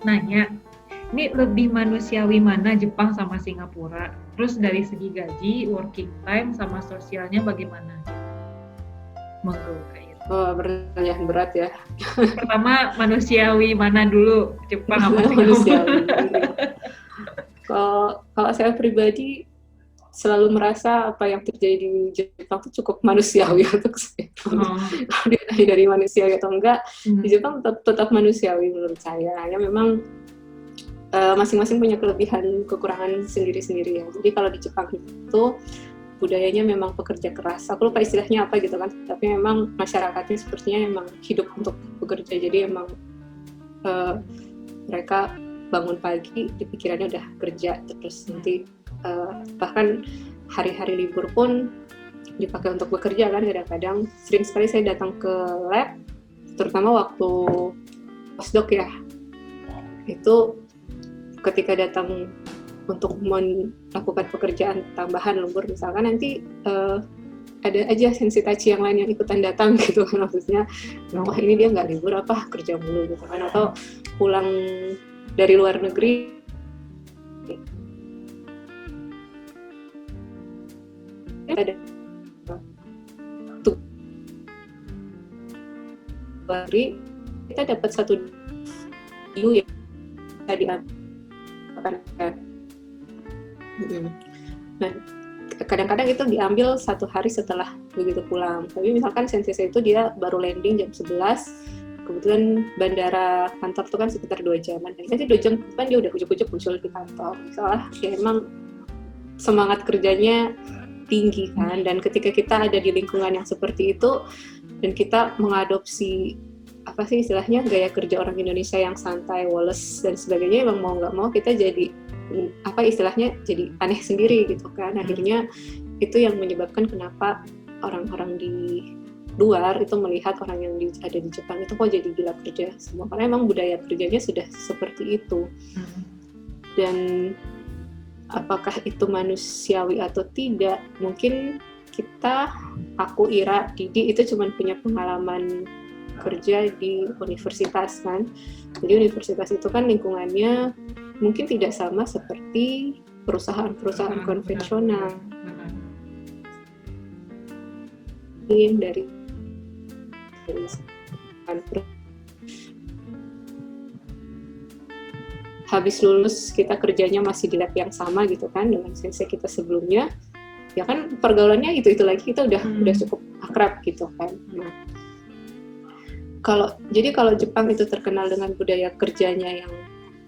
nanya, ini lebih manusiawi mana Jepang sama Singapura? Terus dari segi gaji, working time, sama sosialnya bagaimana? Monggo kayak gitu.
Oh, pertanyaan berat ya.
Pertama, manusiawi mana dulu? Jepang apa Singapura?
Kalau saya pribadi selalu merasa apa yang terjadi di Jepang itu cukup manusiawi untuk saya. Kalau ditanya dari manusiawi atau enggak, di Jepang tetap manusiawi menurut saya. Hanya memang masing-masing punya kelebihan kekurangan sendiri-sendiri ya. Jadi kalau di Jepang itu budayanya memang pekerja keras. Aku lupa istilahnya apa gitu kan. Tapi memang masyarakatnya sepertinya memang hidup untuk bekerja. Jadi memang mereka bangun pagi, di pikirannya udah kerja terus nanti. Bahkan hari-hari libur pun dipakai untuk bekerja kan. Kadang-kadang sering sekali saya datang ke lab, terutama waktu postdoc ya, itu ketika datang untuk melakukan pekerjaan tambahan lembur misalkan, nanti ada aja sensitachi yang lain yang ikutan datang gitu kan, maksudnya wah ini dia nggak libur apa kerja mulu gitu kan, atau pulang dari luar negeri ada hari kita dapat satu view yang bisa diambil. Nah, kadang-kadang itu diambil satu hari setelah begitu pulang. Tapi misalkan sensei itu dia baru landing jam 11, kebetulan bandara kantor itu kan sekitar 2 jaman. Dan nanti 2 jam depan dia udah ujuk-ujuk muncul di kantor. Soalnya ya emang semangat kerjanya tinggi kan, dan ketika kita ada di lingkungan yang seperti itu dan kita mengadopsi apa sih istilahnya gaya kerja orang Indonesia yang santai, woles dan sebagainya, emang mau nggak mau kita jadi apa istilahnya jadi aneh sendiri gitu kan. Akhirnya itu yang menyebabkan kenapa orang-orang di luar itu melihat orang yang ada di Jepang itu kok jadi gila kerja semua, karena emang budaya kerjanya sudah seperti itu. Dan apakah itu manusiawi atau tidak, mungkin aku, Ira, Didi itu cuma punya pengalaman kerja di universitas kan. Jadi universitas itu kan lingkungannya mungkin tidak sama seperti perusahaan-perusahaan konvensional. Dari habis lulus kita kerjanya masih di lab yang sama gitu kan dengan sensei kita sebelumnya, ya kan pergaulannya itu lagi, kita udah cukup akrab gitu kan. Nah, kalau Jepang itu terkenal dengan budaya kerjanya yang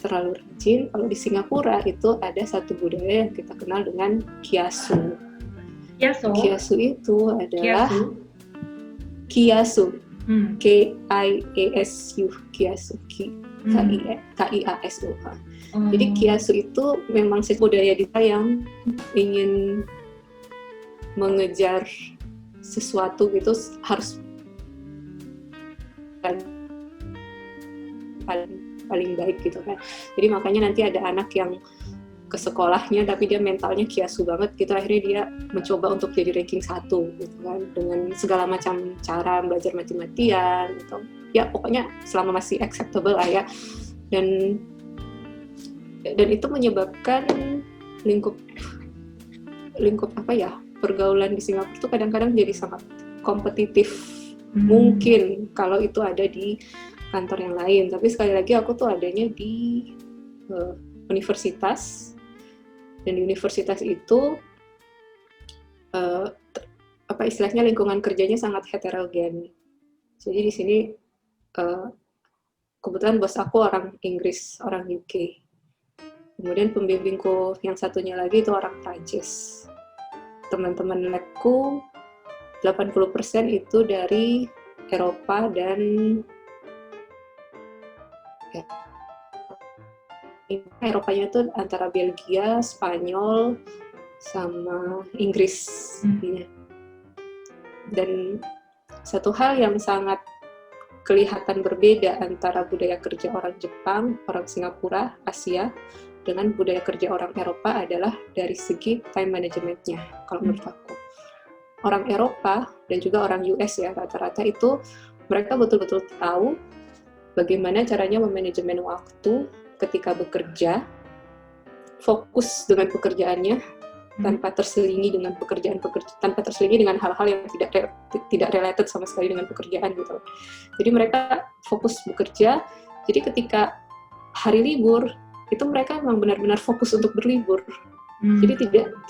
terlalu rajin, kalau di Singapura itu ada satu budaya yang kita kenal dengan kiasu.
Kiasu.
Kiasu itu adalah
Kiasu.
Kiasu,
Hmm.
Kiasu, Kiasu, Kiasu. Jadi Kiasu itu memang budaya kita yang ingin mengejar sesuatu gitu harus paling baik gitu kan. Jadi makanya nanti ada anak yang ke sekolahnya tapi dia mentalnya kiasu banget gitu, akhirnya dia mencoba untuk jadi ranking 1 gitu kan, dengan segala macam cara belajar mati-matian gitu. Ya pokoknya selama masih acceptable lah ya. Dan itu menyebabkan lingkup apa ya, pergaulan di Singapura itu kadang-kadang jadi sangat kompetitif. Mungkin kalau itu ada di kantor yang lain, tapi sekali lagi aku tuh adanya di universitas, dan di universitas itu apa istilahnya, lingkungan kerjanya sangat heterogen. Jadi di sini kebetulan bos aku orang Inggris, orang UK. Kemudian pembimbingku yang satunya lagi itu orang Prancis. Teman-teman labku 80% itu dari Eropa dan Eropanya itu antara Belgia, Spanyol, sama Inggris. Dan satu hal yang sangat kelihatan berbeda antara budaya kerja orang Jepang, orang Singapura, Asia, dengan budaya kerja orang Eropa adalah dari segi time management-nya, kalau menurut aku. Orang Eropa dan juga orang US ya, rata-rata itu mereka betul-betul tahu bagaimana caranya memanajemen waktu ketika bekerja, fokus dengan pekerjaannya tanpa terselingi dengan tanpa terselingi dengan hal-hal yang tidak related sama sekali dengan pekerjaan gitu. Jadi mereka fokus bekerja. Jadi ketika hari libur itu mereka memang benar-benar fokus untuk berlibur. Jadi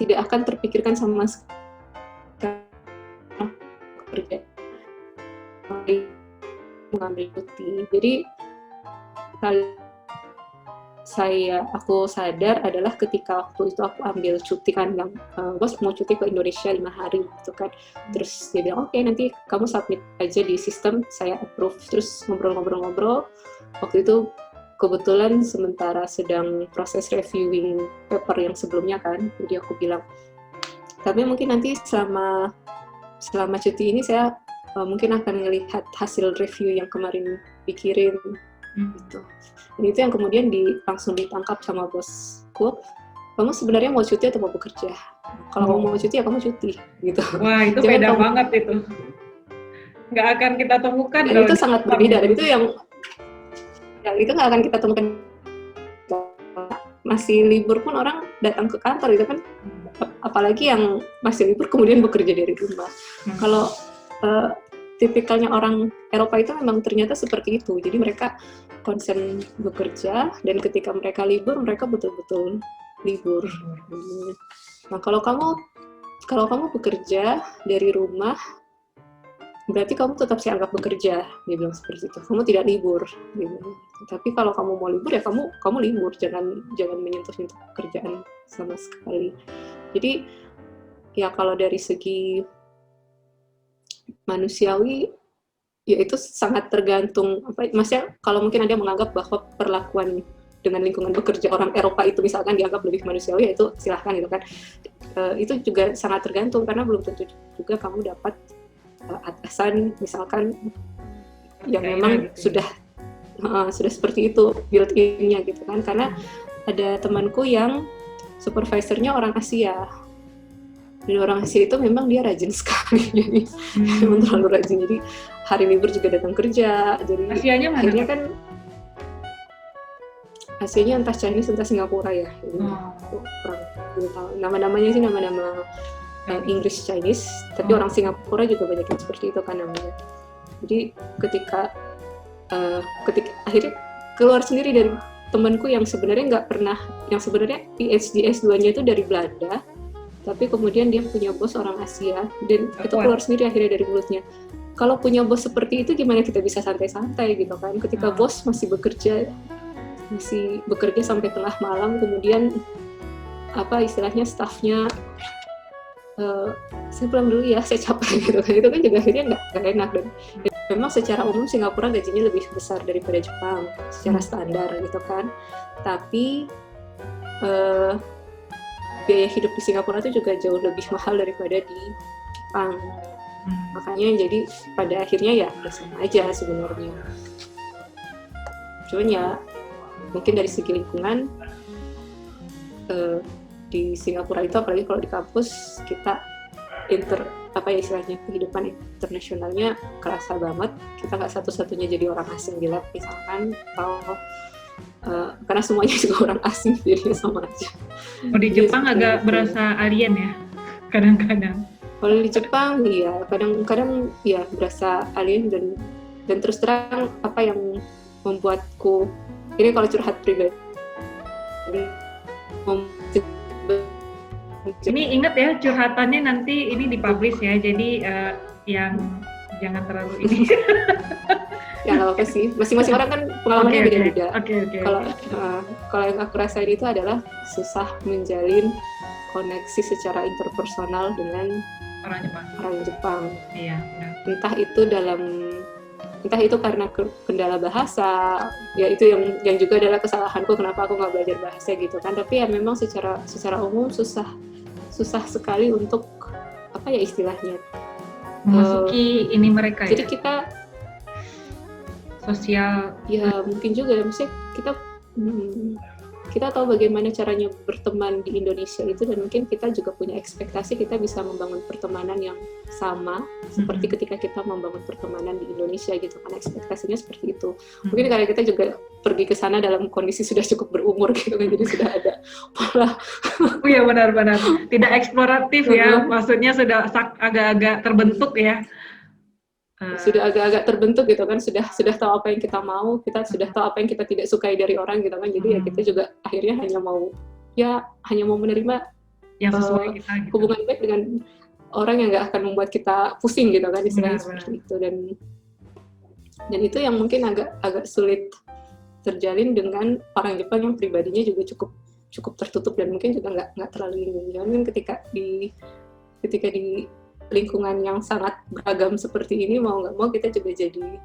tidak akan terpikirkan sama sekali bekerja, mengambil cuti. Jadi aku sadar adalah ketika waktu itu aku ambil cuti kan, bos mau cuti ke Indonesia 5 hari gitu kan, terus dia bilang oke, nanti kamu submit aja di sistem, saya approve. Terus ngobrol-ngobrol, waktu itu kebetulan sementara sedang proses reviewing paper yang sebelumnya kan, jadi aku bilang tapi mungkin nanti selama cuti ini saya mungkin akan melihat hasil review yang kemarin dikirim gitu. Dan itu yang kemudian langsung ditangkap sama bosku. Kamu sebenarnya mau cuti atau mau bekerja? Kalau kamu mau cuti ya kamu cuti gitu.
Wah, itu beda banget itu. Nggak akan kita temukan.
Dan itu sangat berbeda. Dan itu yang itu nggak akan kita temukan. Masih libur pun orang datang ke kantor gitu kan. Apalagi yang masih libur kemudian bekerja dari rumah. Kalau tipikalnya orang Eropa itu memang ternyata seperti itu. Jadi mereka konsen bekerja, dan ketika mereka libur, mereka betul-betul libur. Nah, kalau kamu bekerja dari rumah, berarti kamu tetap saya anggap bekerja, dia bilang seperti itu. Kamu tidak libur. Tapi kalau kamu mau libur ya kamu libur, jangan menyentuh pekerjaan sama sekali. Jadi ya kalau dari segi manusiawi ya itu sangat tergantung maksudnya kalau mungkin ada menganggap bahwa perlakuan dengan lingkungan bekerja orang Eropa itu misalkan dianggap lebih manusiawi, ya itu silahkan gitu kan. Itu juga sangat tergantung karena belum tentu juga kamu dapat atasan misalkan yang memang
gitu.
sudah seperti itu built-in-nya gitu kan. Karena ada temanku yang supervisornya orang Asia. Dan orang Asia itu memang dia rajin sekali, jadi memang terlalu rajin. Jadi hari libur juga datang kerja. Jadi
Asianya mana?
akhirnya kan Asianya entah Chinese entah Singapura ya. Kurang tahu. Nama-namanya sih nama-nama English Chinese, tapi orang Singapura juga banyak yang seperti itu kan namanya. Jadi ketika akhirnya keluar sendiri dari temanku yang sebenarnya PhD S2-nya itu dari Belanda. Tapi kemudian dia punya bos orang Asia, dan itu keluar sendiri akhirnya dari mulutnya. Kalau punya bos seperti itu gimana kita bisa santai-santai gitu kan? Ketika bos masih bekerja sampai tengah malam, kemudian istilahnya staffnya saya pulang dulu ya, saya capek gitu kan. Itu kan juga akhirnya nggak enak. Dan memang secara umum Singapura gajinya lebih besar daripada Jepang secara standar gitu kan. Tapi biaya hidup di Singapura itu juga jauh lebih mahal daripada di Jepang. Makanya jadi pada akhirnya ya sama aja sebenarnya. Cuman ya mungkin dari segi lingkungan di Singapura itu, apalagi kalau di kampus, kita istilahnya kehidupan internasionalnya kerasa banget. Kita nggak satu-satunya jadi orang asing di lab misalkan, atau karena semuanya juga orang asing, jadi sama aja.
Oh, di Jepang agak berasa alien ya kadang-kadang.
Kalau di Jepang iya kadang-kadang ya berasa alien, dan terus terang apa yang membuatku ini, kalau curhat pribadi,
ini ingat ya, curhatannya nanti ini dipublish ya, jadi yang jangan terlalu ini.
Ya nggak apa sih, masing-masing orang kan pengalamannya beda-beda.
Okay.
Kalau yang aku rasain itu adalah susah menjalin koneksi secara interpersonal dengan orang Jepang.
Iya.
Entah itu karena kendala bahasa, ya itu yang juga adalah kesalahanku kenapa aku nggak belajar bahasa gitu kan. Tapi ya memang secara umum susah sekali untuk apa ya istilahnya
memasuki ini mereka.
Jadi
ya?
Kita
sosial
ya mungkin juga maksudnya kita tahu bagaimana caranya berteman di Indonesia itu, dan mungkin kita juga punya ekspektasi kita bisa membangun pertemanan yang sama seperti ketika kita membangun pertemanan di Indonesia gitu kan, ekspektasinya seperti itu. Mungkin karena kita juga pergi ke sana dalam kondisi sudah cukup berumur gitu kan, jadi sudah ada pola.
Oh iya benar-benar tidak eksploratif ya, maksudnya sudah agak-agak terbentuk ya.
Sudah agak-agak terbentuk gitu kan, sudah tahu apa yang kita mau, kita sudah tahu apa yang kita tidak sukai dari orang gitu kan, jadi ya kita juga akhirnya hanya mau menerima
yang sesuai kita gitu.
Hubungan baik dengan orang yang nggak akan membuat kita pusing gitu kan, istilahnya seperti itu. Dan itu yang mungkin agak sulit terjalin dengan orang Jepang yang pribadinya juga cukup tertutup dan mungkin juga nggak terlalu ingin. Kan ketika di lingkungan yang sangat beragam seperti ini, mau nggak mau kita juga jadi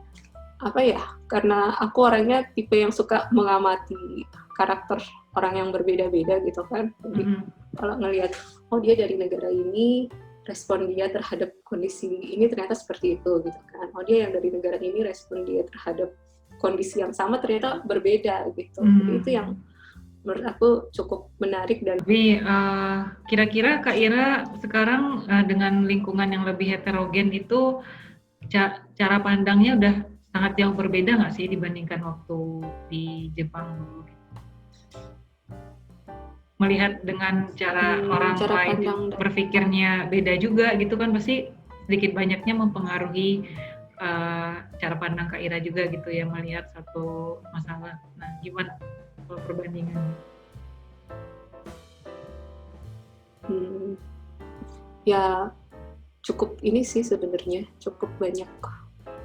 karena aku orangnya tipe yang suka mengamati karakter orang yang berbeda-beda gitu kan. Jadi kalau ngelihat dia dari negara ini, respon dia terhadap kondisi ini ternyata seperti itu gitu kan. Dia yang dari negara ini, respon dia terhadap kondisi yang sama ternyata berbeda gitu. Jadi itu yang menurut aku cukup menarik. Dan
tapi kira-kira Kak Ira sekarang dengan lingkungan yang lebih heterogen itu cara pandangnya udah sangat jauh berbeda nggak sih dibandingkan waktu di Jepang dulu? Melihat dengan cara orang lain berpikirnya beda juga gitu kan, pasti sedikit banyaknya mempengaruhi cara pandang Kak Ira juga gitu ya, melihat satu masalah. Nah, gimana perbandingan?
Ya cukup ini sih sebenarnya, cukup banyak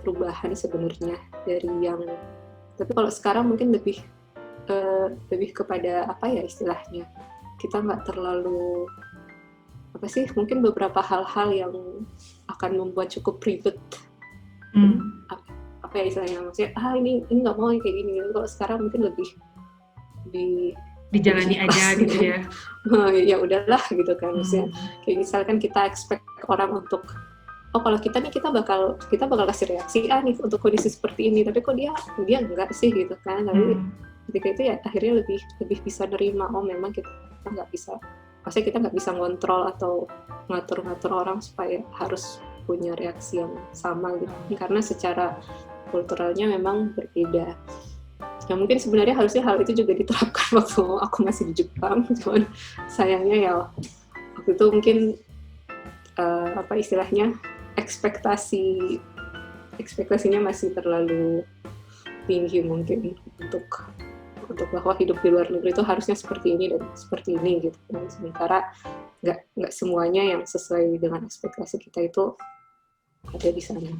perubahan sebenarnya dari yang. Tapi kalau sekarang mungkin lebih kepada istilahnya, kita nggak terlalu mungkin beberapa hal-hal yang akan membuat cukup ribet. Istilahnya, maksudnya ini nggak mau kayak gini. Kalau sekarang mungkin lebih
dijalani aja gitu ya.
Ya udahlah gitu kan, maksudnya kayak misalkan kita expect orang untuk kalau kita bakal kasih reaksi nih untuk kondisi seperti ini, tapi kok dia enggak sih gitu kan. Tapi ketika itu ya akhirnya lebih bisa nerima, memang kita nggak bisa, maksudnya kita nggak bisa ngontrol atau ngatur orang supaya harus punya reaksi yang sama gitu, karena secara kulturalnya memang berbeda. Ya mungkin sebenarnya harusnya hal itu juga diterapkan waktu aku masih di Jepang, cuman sayangnya ya waktu itu mungkin istilahnya ekspektasinya masih terlalu tinggi mungkin untuk bahwa hidup di luar negeri itu harusnya seperti ini dan seperti ini gitu. Dan sementara nggak semuanya yang sesuai dengan ekspektasi kita itu ada di sana.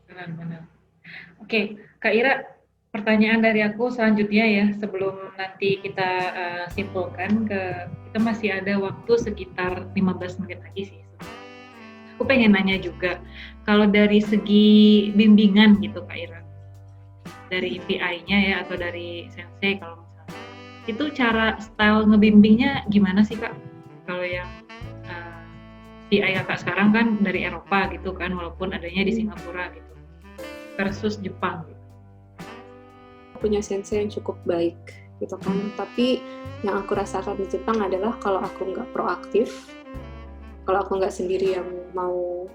Benar-benar. Oke, Kak Ira, pertanyaan dari aku selanjutnya ya, sebelum nanti kita simpulkan, kita masih ada waktu sekitar 15 menit lagi sih. Aku pengen nanya juga, kalau dari segi bimbingan gitu Kak Ira, dari PI-nya ya atau dari sensei kalau misalnya, itu cara style ngebimbingnya gimana sih Kak? Kalau yang PI Kakak sekarang kan dari Eropa gitu kan, walaupun adanya di Singapura gitu, versus Jepang gitu.
Punya sensei yang cukup baik gitu kan, tapi yang aku rasakan di Jepang adalah kalau aku nggak proaktif, kalau aku nggak sendiri yang mau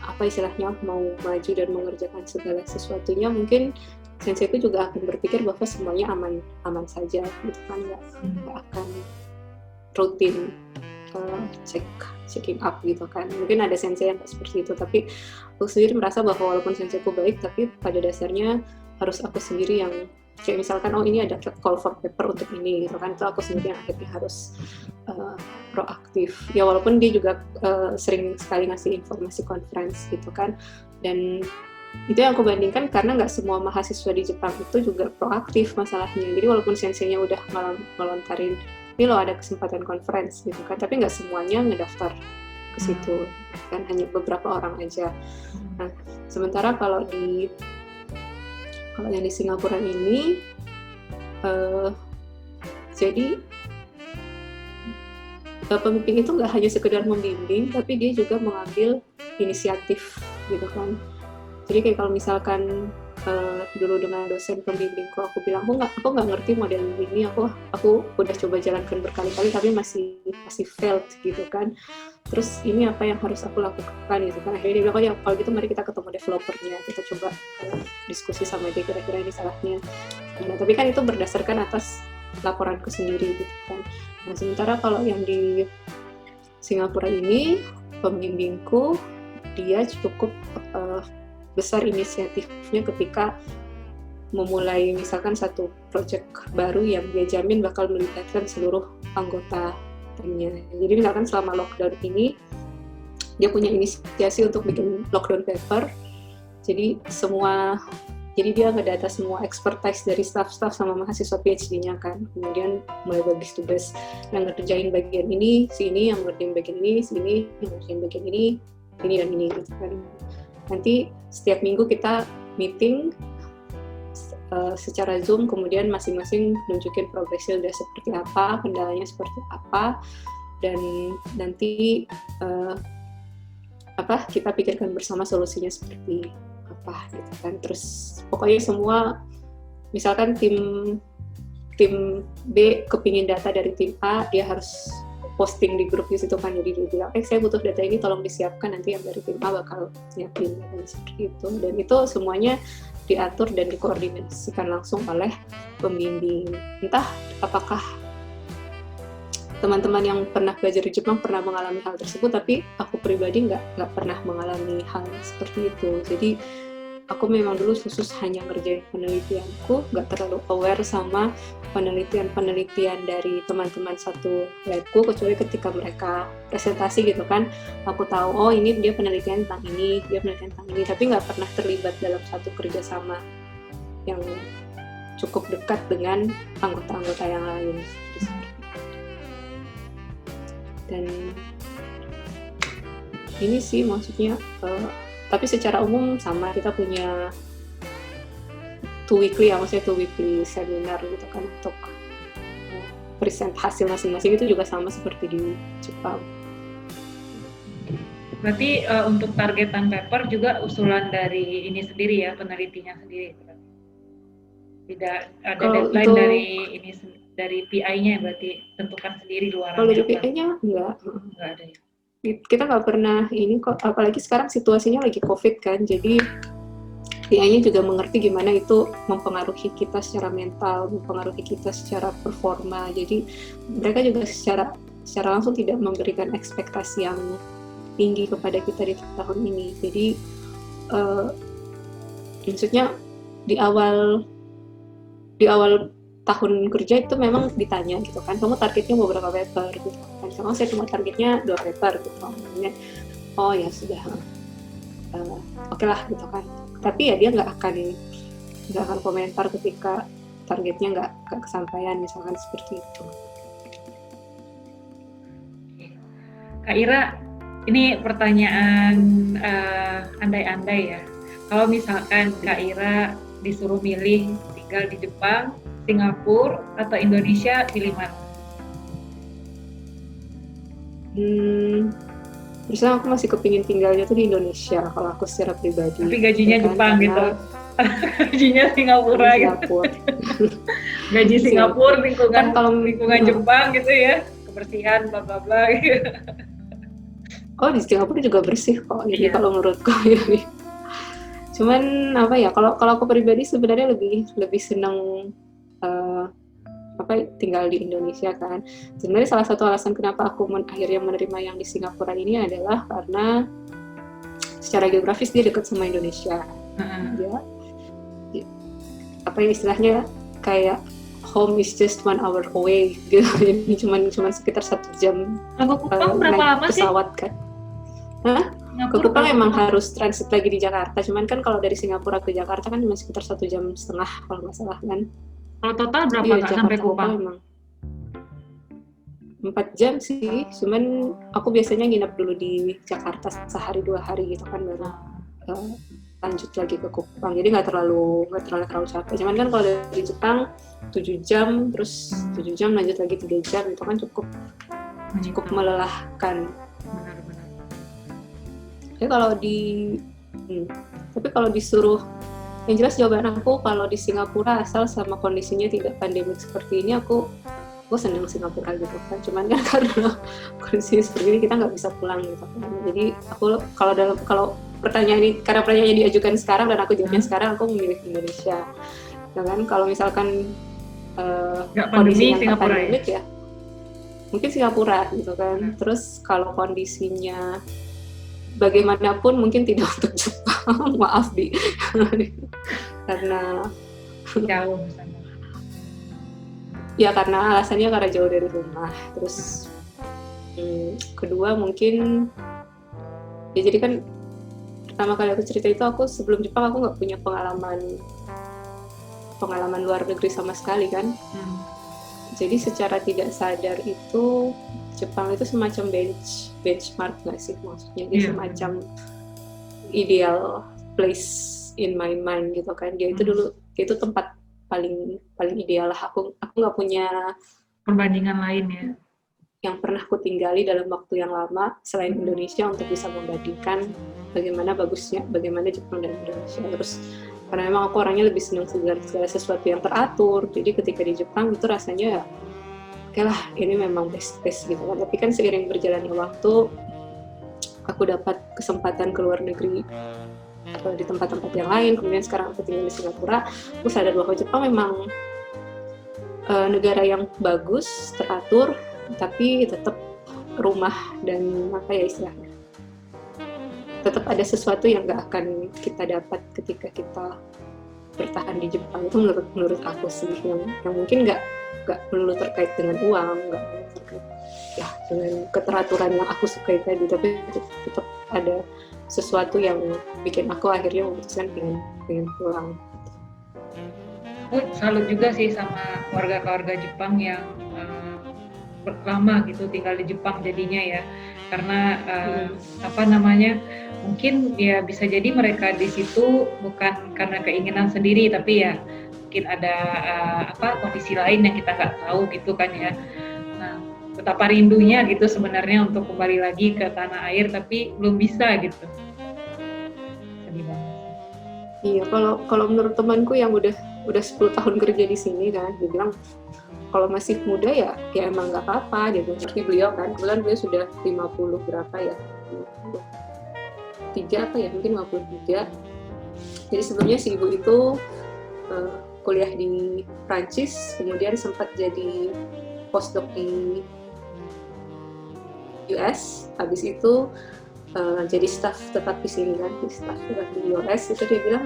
apa istilahnya mau maju dan mengerjakan segala sesuatunya, mungkin sensei itu juga akan berpikir bahwa semuanya aman saja gitu kan, nggak akan rutin checking up gitu kan. Mungkin ada sensei yang seperti itu, tapi aku sendiri merasa bahwa walaupun senseiku baik, tapi pada dasarnya harus aku sendiri yang kayak misalkan ini ada call for paper untuk ini gitu kan, itu aku sendiri yang akhirnya harus proaktif ya, walaupun dia juga sering sekali ngasih informasi conference gitu kan. Dan itu yang aku bandingkan karena nggak semua mahasiswa di Jepang itu juga proaktif masalahnya. Jadi walaupun senseinya udah melontarin ini loh ada kesempatan conference gitu kan, tapi nggak semuanya ngedaftar ke situ kan, hanya beberapa orang aja. Nah, sementara kalau yang di Singapura ini jadi pembimbing itu nggak hanya sekedar membimbing, tapi dia juga mengambil inisiatif gitu kan. Jadi kayak kalau misalkan dulu dengan dosen pembimbingku aku bilang aku nggak ngerti model ini, aku udah coba jalankan berkali-kali tapi masih failed gitu kan. Terus ini apa yang harus aku lakukan gitu kan. Akhirnya dia bilang, oh ya kalau gitu mari kita ketemu developernya, kita coba diskusi sama dia kira-kira ini salahnya. Nah, tapi kan itu berdasarkan atas laporanku sendiri gitu kan. Nah, sementara kalau yang di Singapura ini pembimbingku dia cukup besar inisiatifnya ketika memulai misalkan satu proyek baru yang dia jamin bakal melibatkan seluruh anggota timnya. Jadi misalkan selama lockdown ini dia punya inisiasi untuk bikin lockdown paper. Jadi dia ngedata semua expertise dari staff-staff sama mahasiswa PhD-nya kan. Kemudian mulai bagi tugas yang ngerjain bagian ini, si ini yang ngerjain bagian ini, si ini yang ngerjain bagian ini dan ini gitu kan. Nanti setiap minggu kita meeting secara Zoom, kemudian masing-masing nunjukin progresnya udah seperti apa, kendalanya seperti apa, dan nanti kita pikirkan bersama solusinya seperti apa gitu kan. Terus pokoknya semua, misalkan tim B kepingin data dari tim A, dia harus posting di grup di situ kan. Jadi dia bilang, saya butuh data ini, tolong disiapkan, nanti yang dari tim A bakal nyiapin dan seperti itu. Dan itu semuanya diatur dan dikoordinasikan langsung oleh pembimbing. Entah apakah teman-teman yang pernah belajar di Jepang pernah mengalami hal tersebut, tapi aku pribadi nggak pernah mengalami hal seperti itu. Jadi aku memang dulu khusus hanya ngerjain penelitianku, nggak terlalu aware sama penelitian-penelitian dari teman-teman satu labku, kecuali ketika mereka presentasi gitu kan, aku tahu, oh ini dia penelitian tentang ini, dia penelitian tentang ini, tapi nggak pernah terlibat dalam satu kerjasama yang cukup dekat dengan anggota-anggota yang lain. Dan ini sih maksudnya, tapi secara umum sama, kita punya two weekly seminar gitu kan untuk present hasil masing-masing, itu juga sama seperti di Jepang.
Berarti untuk targetan paper juga usulan dari ini sendiri ya, penelitinya sendiri. Tidak ada deadline dari PI-nya, berarti tentukan sendiri luaran.
Kalau dari PI-nya enggak ada ya. Kita nggak pernah ini kok, apalagi sekarang situasinya lagi COVID kan, jadi PI-nya juga mengerti gimana itu mempengaruhi kita secara mental, mempengaruhi kita secara performa. Jadi mereka juga secara langsung tidak memberikan ekspektasi yang tinggi kepada kita di tahun ini. Jadi maksudnya di awal tahun kerja itu memang ditanya gitu kan, kamu targetnya mau berapa paper gitu kan. Sama saya cuma targetnya 2 paper gitu. Maksudnya, oh ya sudah, oke lah gitu kan. Tapi ya dia nggak akan nggak akan komentar ketika targetnya nggak kesampaian, misalkan seperti itu.
Kak Ira, ini pertanyaan andai-andai ya. Kalau misalkan Kak Ira disuruh milih tinggal di Jepang, Singapura, atau Indonesia, pilih mana?
Terus aku masih kepingin tinggalnya tuh di Indonesia kalau aku secara pribadi.
Tapi gajinya ya kan? Jepang gitu. Gajinya Singapura gitu. Gaji Singapura, lingkungan kan lingkungan Jepang gitu ya. Kebersihan bla bla bla gitu.
Oh, di Singapura juga bersih kok. Jadi kalau menurutku ya. Cuman apa ya? Kalau aku pribadi sebenarnya lebih senang tinggal di Indonesia kan. Sebenarnya salah satu alasan kenapa aku akhirnya menerima yang di Singapura ini adalah karena secara geografis dia dekat sama Indonesia. Ya, apa ya istilahnya, kayak home is just 1 hour away gitu. Jadi cuman sekitar 1 jam.
Ke Kupang berapa lama sih?
Pesawat kan. Ke Kupang emang harus transit lagi di Jakarta. Cuman kan kalau dari Singapura ke Jakarta kan cuma sekitar 1,5 jam kalau nggak salah kan.
Kalau total berapa Kak sampai Kupang?
Emang 4 jam sih. Cuman aku biasanya nginep dulu di Jakarta sehari 2 hari gitu kan, baru lanjut lagi ke Kupang. Jadi nggak terlalu capek. Cuman kan kalau dari Jepang 7 jam, terus 7 jam lanjut lagi 3 jam, itu kan cukup melelahkan.
Benar-benar.
Tapi kalau disuruh, yang jelas jawaban aku kalau di Singapura asal sama kondisinya tidak pandemik seperti ini, aku senang Singapura gitu kan. Cuman kan karena kondisi seperti ini kita nggak bisa pulang gitu kan. Jadi aku kalau pertanyaannya diajukan sekarang dan aku jawabnya sekarang, aku memilih Indonesia. Dengan kalau misalkan kondisi yang pandemik ya mungkin Singapura gitu kan. Terus kalau kondisinya bagaimanapun mungkin tidak untuk Jepang, maaf karena
jauh sana.
Ya karena alasannya karena jauh dari rumah. Terus kedua mungkin ya, jadi kan pertama kali aku cerita itu, aku sebelum Jepang aku nggak punya pengalaman luar negeri sama sekali kan. Jadi secara tidak sadar itu Jepang itu semacam benchmark nggak sih, maksudnya dia semacam ideal place in my mind gitu kan. Dia itu tempat paling ideal lah. Aku nggak punya
perbandingan lain ya
yang pernah aku tinggali dalam waktu yang lama selain Indonesia untuk bisa membandingkan bagaimana Jepang dan Indonesia. Terus karena memang aku orangnya lebih senang segala sesuatu yang teratur, jadi ketika di Jepang itu rasanya ya oke lah, ini memang best place gitu kan. Tapi kan seiring berjalannya waktu, aku dapat kesempatan ke luar negeri di tempat-tempat yang lain, kemudian sekarang aku tinggal di Singapura, aku sadar bahwa Jepang memang negara yang bagus, teratur, tapi tetap rumah dan apa ya istilahnya, tetap ada sesuatu yang nggak akan kita dapat ketika kita bertahan di Jepang. Itu menurut aku sih yang mungkin nggak perlu terkait dengan uang, nggak perlu terkait ya dengan keteraturan yang aku sukai tadi, tapi tetap ada sesuatu yang bikin aku akhirnya memutuskan pengen pulang.
Aku salut juga sih sama warga Jepang yang lama gitu tinggal di Jepang jadinya ya, karena mungkin ya bisa jadi mereka di situ bukan karena keinginan sendiri, tapi ya mungkin ada kondisi lain yang kita nggak tahu gitu kan ya. Nah, betapa rindunya gitu sebenarnya untuk kembali lagi ke tanah air, tapi belum bisa gitu. Sedih banget.
Iya, kalau menurut temanku yang udah 10 tahun kerja di sini kan, dia bilang kalau masih muda ya emang nggak apa-apa gitu. Seperti beliau kan, kebetulan beliau sudah 50 berapa ya, 53 apa ya, mungkin 53. Jadi sebelumnya si ibu itu kuliah di Prancis, kemudian sempat jadi postdoc di US, habis itu jadi staf tetap di sini kan, staf tetap di US. Itu dia bilang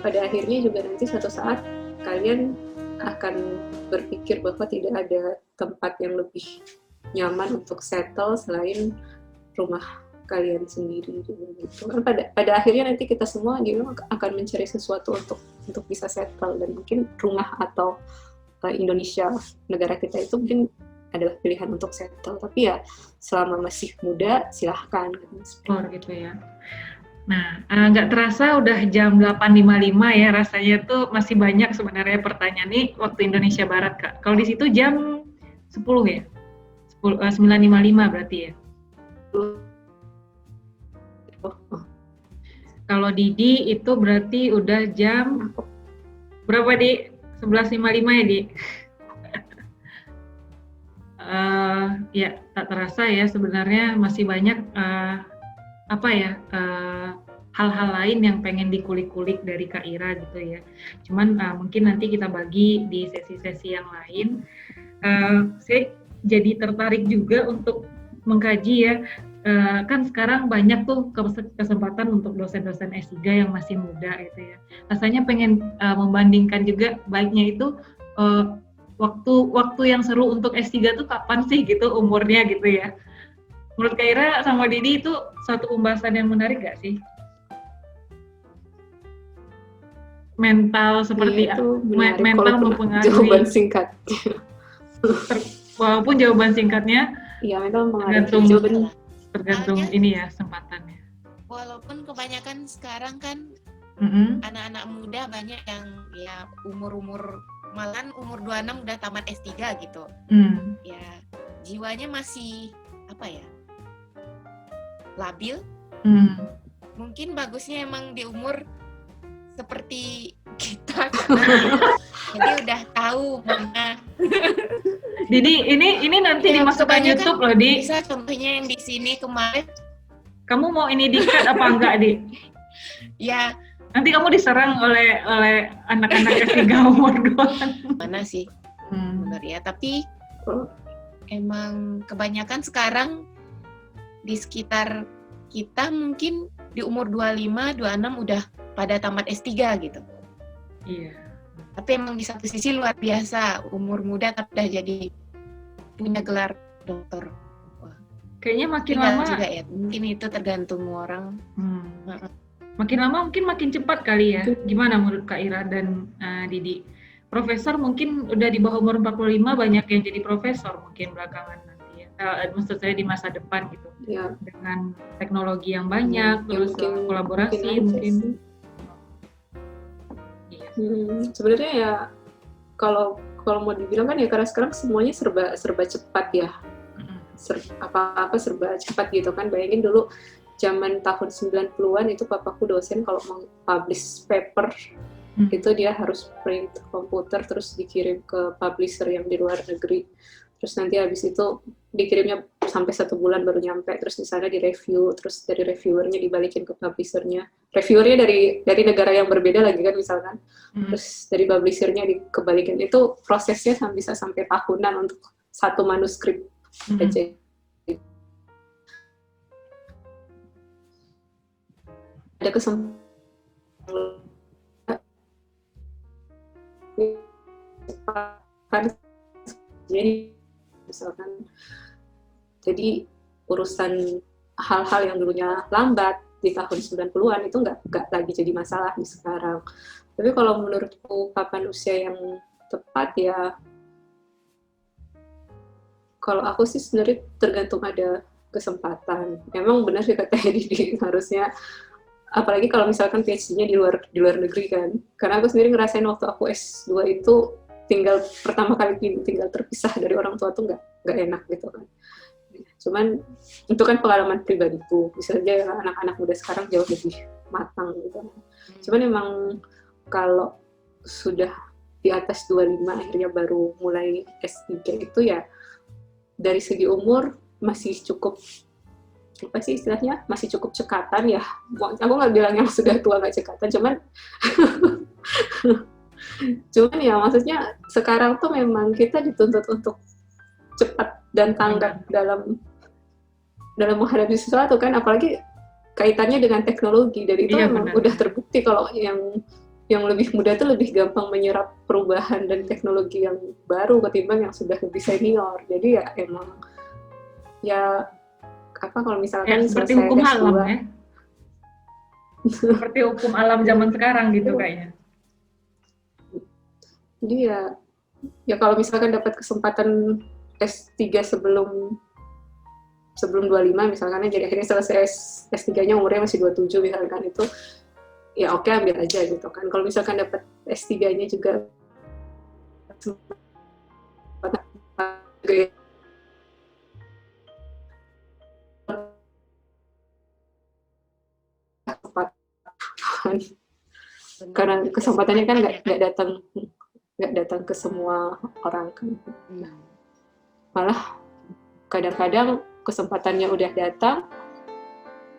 pada akhirnya juga nanti suatu saat kalian akan berpikir bahwa tidak ada tempat yang lebih nyaman untuk settle selain rumah kalian sendiri gitu. Kan pada akhirnya nanti kita semua juga akan mencari sesuatu untuk bisa settle, dan mungkin rumah atau Indonesia, negara kita itu mungkin adalah pilihan untuk settle, tapi ya selama masih muda silahkan
gitu ya. Nah, nggak terasa udah jam 8.55 ya, rasanya tuh masih banyak sebenarnya pertanyaan nih waktu Indonesia Barat, Kak. Kalau di situ jam 10 ya? 9.55 berarti ya? Kalau Didi itu berarti udah jam berapa, Di? 11.55 ya, Di? Ya, tak terasa ya sebenarnya masih banyak hal-hal lain yang pengen dikulik-kulik dari Kak Ira gitu ya. Cuman mungkin nanti kita bagi di sesi-sesi yang lain. Saya jadi tertarik juga untuk mengkaji ya. Kan sekarang banyak tuh kesempatan untuk dosen-dosen S3 yang masih muda gitu ya. Rasanya pengen membandingkan juga baiknya itu waktu yang seru untuk S3 tuh kapan sih gitu umurnya gitu ya. Menurut Kak Ira sama Didi itu suatu pembahasan yang menarik gak sih? Mental seperti
itu
mental mempengaruhi.
Jawaban singkat.
Walaupun jawaban singkatnya
mental mempengaruhi.
Tergantung ini ya sempatannya.
Walaupun kebanyakan sekarang kan anak-anak muda banyak yang ya umur malahan umur 26 udah tamat S3 gitu. Ya jiwanya masih labil. Mungkin bagusnya emang di umur seperti kita jadi udah tahu mana.
Didi, ini nanti
ya,
dimasukkan YouTube loh, Di.
Bisa contohnya yang di sini kemarin.
Kamu mau ini di-cut apa enggak, Di?
Ya.
Nanti kamu diserang oleh anak-anak S3 umur 2.
Mana sih? Benar ya, tapi emang kebanyakan sekarang di sekitar kita mungkin di umur 25, 26 udah pada tamat S3 gitu.
Iya.
Tapi emang di satu sisi luar biasa, umur muda tapi udah jadi punya gelar dokter.
Kayaknya makin lama
juga ya, mungkin itu tergantung orang.
Makin lama mungkin makin cepat kali ya. Gimana menurut Kak Ira dan Didi? Profesor mungkin udah di bawah umur 45 banyak yang jadi profesor mungkin belakangan nanti ya. Maksud saya di masa depan gitu.
Ya.
Dengan teknologi yang banyak, terus kolaborasi mungkin.
Sebenarnya ya kalau mau dibilang kan ya karena sekarang semuanya serba cepat ya. Apa-apa serba cepat gitu kan. Bayangin dulu zaman tahun 90-an itu papaku dosen kalau mau publish paper itu dia harus print komputer terus dikirim ke publisher yang di luar negeri. Terus nanti habis itu dikirimnya sampai 1 bulan baru nyampe, terus di sana direview, terus dari reviewernya dibalikin ke publishernya. Reviewernya dari negara yang berbeda lagi kan misalkan. Terus dari publishernya dikebalikin. Itu prosesnya bisa sampai tahunan untuk satu manuskrip aja. Ada kesempatan jadi misalkan jadi urusan hal-hal yang dulunya lambat di tahun 90-an itu nggak lagi jadi masalah di sekarang. Tapi kalau menurutku kapan usia yang tepat ya kalau aku sih sebenarnya tergantung ada kesempatan. Memang benar sih kata Didi, harusnya apalagi kalau misalkan PhD-nya di luar negeri kan. Karena aku sendiri ngerasain waktu aku S2 itu pertama kali tinggal terpisah dari orang tua tuh nggak enak gitu kan. Cuman itu kan pengalaman pribadiku. Bisa aja anak-anak muda sekarang jauh lebih matang gitu. Cuman emang kalau sudah di atas 25 akhirnya baru mulai S3 itu ya dari segi umur masih cukup apa sih istilahnya masih cukup cekatan ya. Aku nggak bilang yang sudah tua nggak cekatan, cuman ya maksudnya sekarang tuh memang kita dituntut untuk cepat dan tanggap dalam menghadapi sesuatu kan, apalagi kaitannya dengan teknologi. Dan itu memang udah terbukti kalau yang lebih muda tuh lebih gampang menyerap perubahan dan teknologi yang baru ketimbang yang sudah lebih senior. Jadi ya emang ya kalau misalkan
seperti
selesai
hukum
S2.
alam ya. Seperti hukum alam zaman sekarang gitu kayaknya.
Jadi ya kalau misalkan dapat kesempatan S3 sebelum 25 misalkan, jadi akhirnya selesai S3-nya umurnya masih 27 misalkan, itu ya oke, ambil aja gitu kan. Kalau misalkan dapat S3-nya juga karena kesempatannya kan nggak datang ke semua orang kan. Malah kadang-kadang kesempatannya udah datang,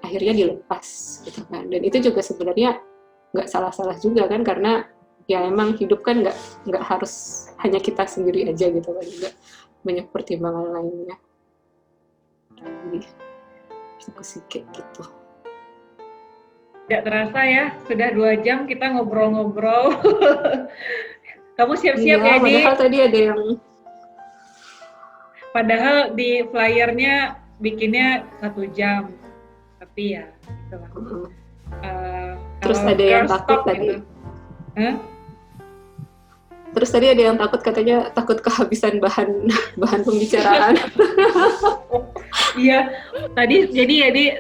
akhirnya dilepas gitu kan. Dan itu juga sebenarnya nggak salah-salah juga kan, karena ya emang hidup kan nggak harus hanya kita sendiri aja gitu kan, juga banyak pertimbangan lainnya. Jadi diskusi kayak gitu.
Tidak terasa ya, sudah 2 jam kita ngobrol-ngobrol. Kamu siap-siap ya, Di?
Padahal tadi ada yang...
Padahal di flyernya bikinnya 1 jam. Tapi ya, gitu lah.
Terus ada yang takut tadi.
Gitu. Huh?
Terus tadi ada yang takut, katanya takut kehabisan bahan pembicaraan.
Iya, tadi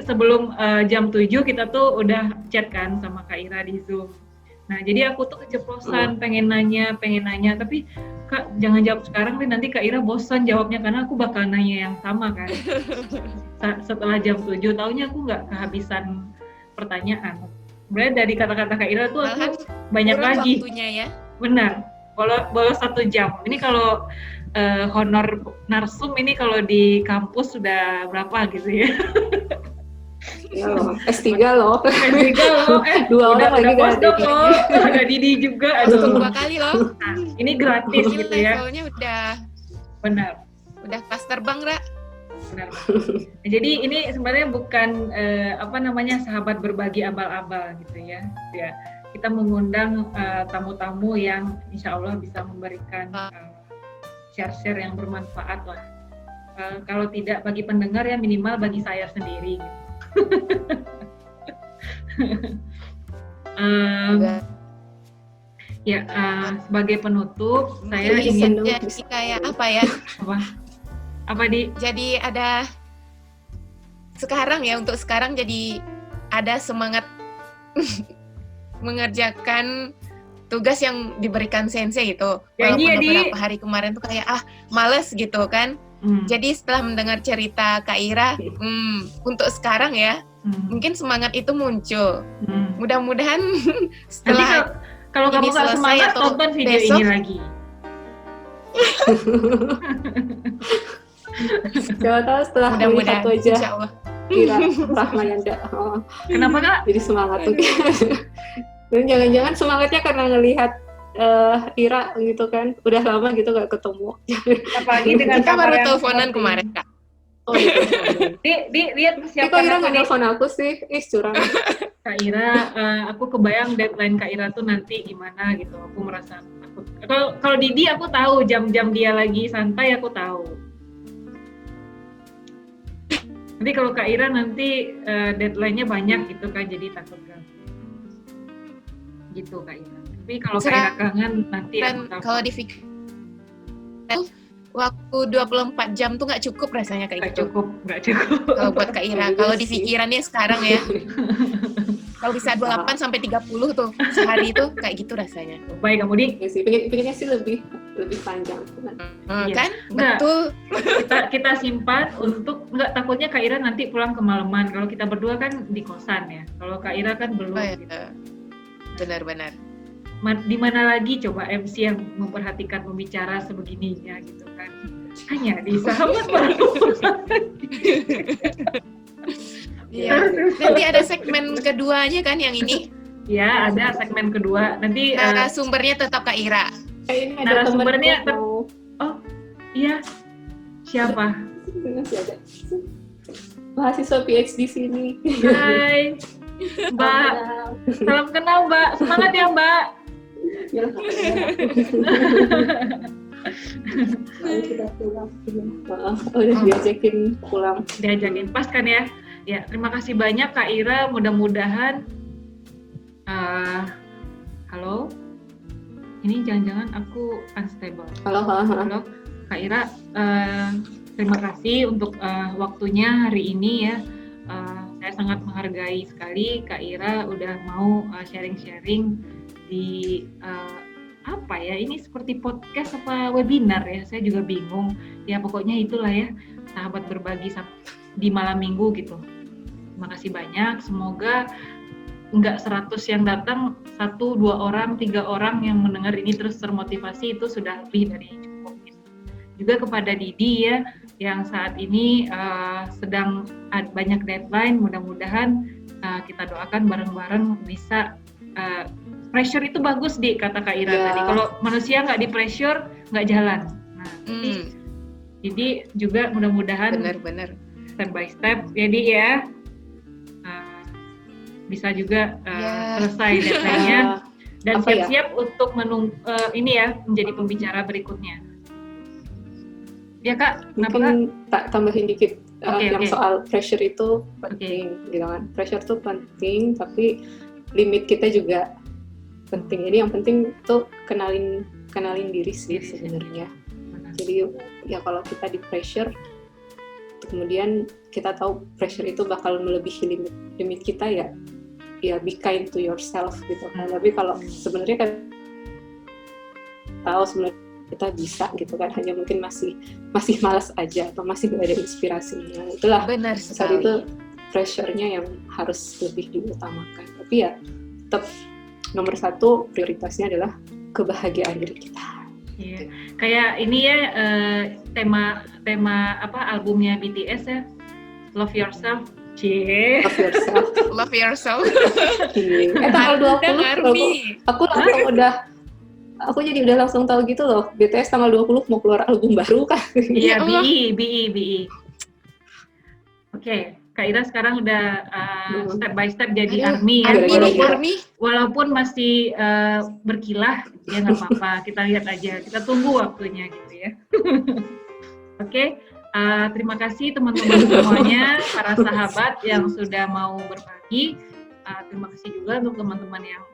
sebelum jam 7 kita tuh udah chat kan sama Kak Ira di Zoom. Nah, jadi aku tuh keceplosan pengen nanya, tapi Kak jangan jawab sekarang deh, nanti Kak Ira bosan jawabnya karena aku bakal nanya yang sama kan. Setelah jam 7, taunya aku nggak kehabisan pertanyaan. Sebenarnya dari kata-kata Kak Ira tuh aku banyak lagi.
Waktunya ya.
Benar, bolos 1 jam. Ini kalau honor narsum ini kalau di kampus sudah berapa gitu ya?
Ya loh, S3 loh.
S3 loh,
2 orang lagi
kan loh. Ada Didi juga, aduh.
2 kali loh.
Nah, ini gratis
Ini
gitu ya.
levelnya udah
Benar.
pas terbang, Ra.
Benar. Nah, jadi ini sebenarnya bukan sahabat berbagi abal-abal gitu ya. Ya, kita mengundang tamu-tamu yang insya Allah bisa memberikan share-share yang bermanfaat lah. Kalau tidak bagi pendengar ya minimal bagi saya sendiri gitu. Sebagai penutup saya ingin
jadi kayak apa ya?
Apa Di?
Jadi ada sekarang ya, untuk sekarang jadi ada semangat mengerjakan tugas yang diberikan sensei gitu. Walaupun beberapa hari kemarin tuh kayak males gitu kan. Jadi setelah mendengar cerita Kak Ira, untuk sekarang ya, mungkin semangat itu muncul. Mudah-mudahan setelah
kalau kamu nggak semangat, tonton video
besok,
ini lagi.
Siapa tahu setelah melihat wajah Ira Rahmayanda.
Kenapa Kak?
Jadi semangat tuh. Dan jangan-jangan semangatnya karena ngelihat Ira gitu kan, udah lama gitu gak ketemu.
Apalagi dengan
kita baru teleponan kemarin Kak.
Oh iya.
Lihat siapa
Kak Ira nggak nelfon aku sih, curang.
Kak Ira, aku kebayang deadline Kak Ira tuh nanti gimana gitu. Aku merasa takut. Kalau Didi aku tahu jam-jam dia lagi santai, aku tahu. Nanti kalau Kak Ira nanti deadline-nya banyak gitu kan, jadi takut kan. Gitu Kak Ira. Tapi kalau Kak Ira kangen nanti aku tahu.
Kalau dipikir waktu 24 jam tuh nggak cukup rasanya kayak gitu.
Nggak cukup.
Kalau buat Kak Ira, kalau di pikirannya sekarang ya. Kalau bisa 28 sampai 30 tuh sehari itu kayak gitu rasanya.
Baik kamu Di.
Ya sih, pengennya sih lebih panjang.
Kan? Betul.
Kita simpan untuk takutnya Kak Ira nanti pulang kemalaman. Kalau kita berdua kan di kosan ya. Kalau Kak Ira kan belum. Gitu.
Benar-benar.
Di mana lagi coba MC yang memperhatikan pembicara sebegininya gitu kan, hanya di Sahabat Baru.
Iya. Nanti ada segmen keduanya kan yang ini?
Ya, ada segmen kedua. Nanti
narasumbernya tetap Kak Ira.
Narasumbernya oh iya, siapa?
Masih ada mahasiswa PhD sini.
Hai Mbak, salam kenal Mbak, semangat ya Mbak.
Lalu kita pulang. Udah diajakin pulang.
Diajakin pas kan ya. Ya, terima kasih banyak Kak Ira. Mudah-mudahan halo. Ini jangan-jangan aku unstable.
Halo.
Kak Ira, terima kasih untuk waktunya hari ini ya. Saya sangat menghargai sekali Kak Ira udah mau sharing-sharing di apa ya, ini seperti podcast apa webinar ya, saya juga bingung. Ya pokoknya itulah ya, sahabat berbagi di malam minggu gitu. Terima kasih banyak, semoga enggak 100 yang datang, 1, 2 orang, 3 orang yang mendengar ini terus termotivasi, itu sudah lebih dari cukup gitu. Juga kepada Didi ya, yang saat ini sedang banyak deadline, mudah-mudahan kita doakan bareng-bareng bisa pressure itu bagus di kata Kak Ira tadi. Kalau manusia nggak di pressure nggak jalan. Nah, jadi juga mudah-mudahan
benar-benar
step by step. Jadi ya bisa juga selesai deadline-nya dan siap-siap untuk ini ya menjadi pembicara berikutnya. Ya Kak,
mungkin tak tambahin dikit yang soal pressure itu penting, gitu kan. Pressure itu penting, tapi limit kita juga penting. Jadi yang penting tuh kenalin diri sih sebenarnya. Jadi ya kalau kita di pressure, kemudian kita tahu pressure itu bakal melebihi limit kita, ya be kind to yourself gitu kan. Tapi kalau sebenarnya kan tahu sebenarnya kita bisa gitu kan, hanya mungkin masih malas aja atau masih nggak ada inspirasinya. Itulah
benar
saat itu pressure-nya yang harus lebih diutamakan. Tapi ya tetap nomor 1 prioritasnya adalah kebahagiaan diri kita.
Iya. Kayak ini ya tema apa albumnya BTS ya, Love Yourself.
Love yourself.
Tanggal 20 aku jadi udah langsung tahu gitu loh, BTS tanggal 20 mau keluar album baru kan.
Iya, BE. Oke, Kak Ira sekarang udah step by step jadi ARMY ya. Walaupun masih berkilah, ya nggak apa-apa. Kita lihat aja, kita tunggu waktunya gitu ya. Oke, terima kasih teman-teman semuanya, para sahabat yang sudah mau berbagi. Terima kasih juga untuk teman-teman yang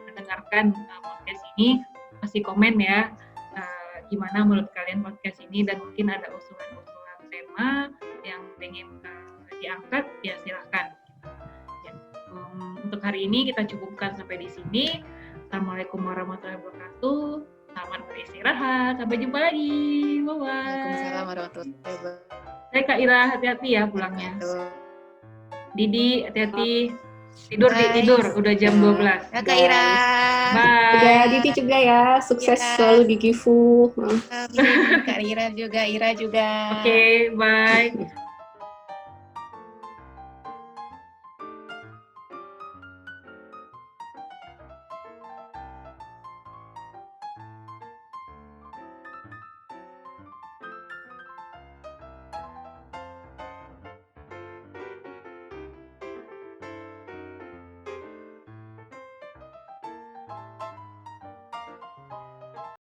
mendengarkan podcast ini. Kasih komen ya, gimana menurut kalian podcast ini, dan mungkin ada usulan-usulan tema yang ingin diangkat, ya silahkan. Ya. Untuk hari ini kita cukupkan sampai di sini. Assalamualaikum warahmatullahi wabarakatuh. Selamat beristirahat. Sampai jumpa lagi. Bye-bye.
Waalaikumsalam warahmatullahi wabarakatuh.
Saya Kak Ira, hati-hati ya pulangnya. Didi, hati-hati. Tidur. Udah jam 12.
Ya Kak Ira.
Bye.
Udah Didi juga ya. Sukses selalu di Gifu.
Kak Ira juga.
Oke, bye.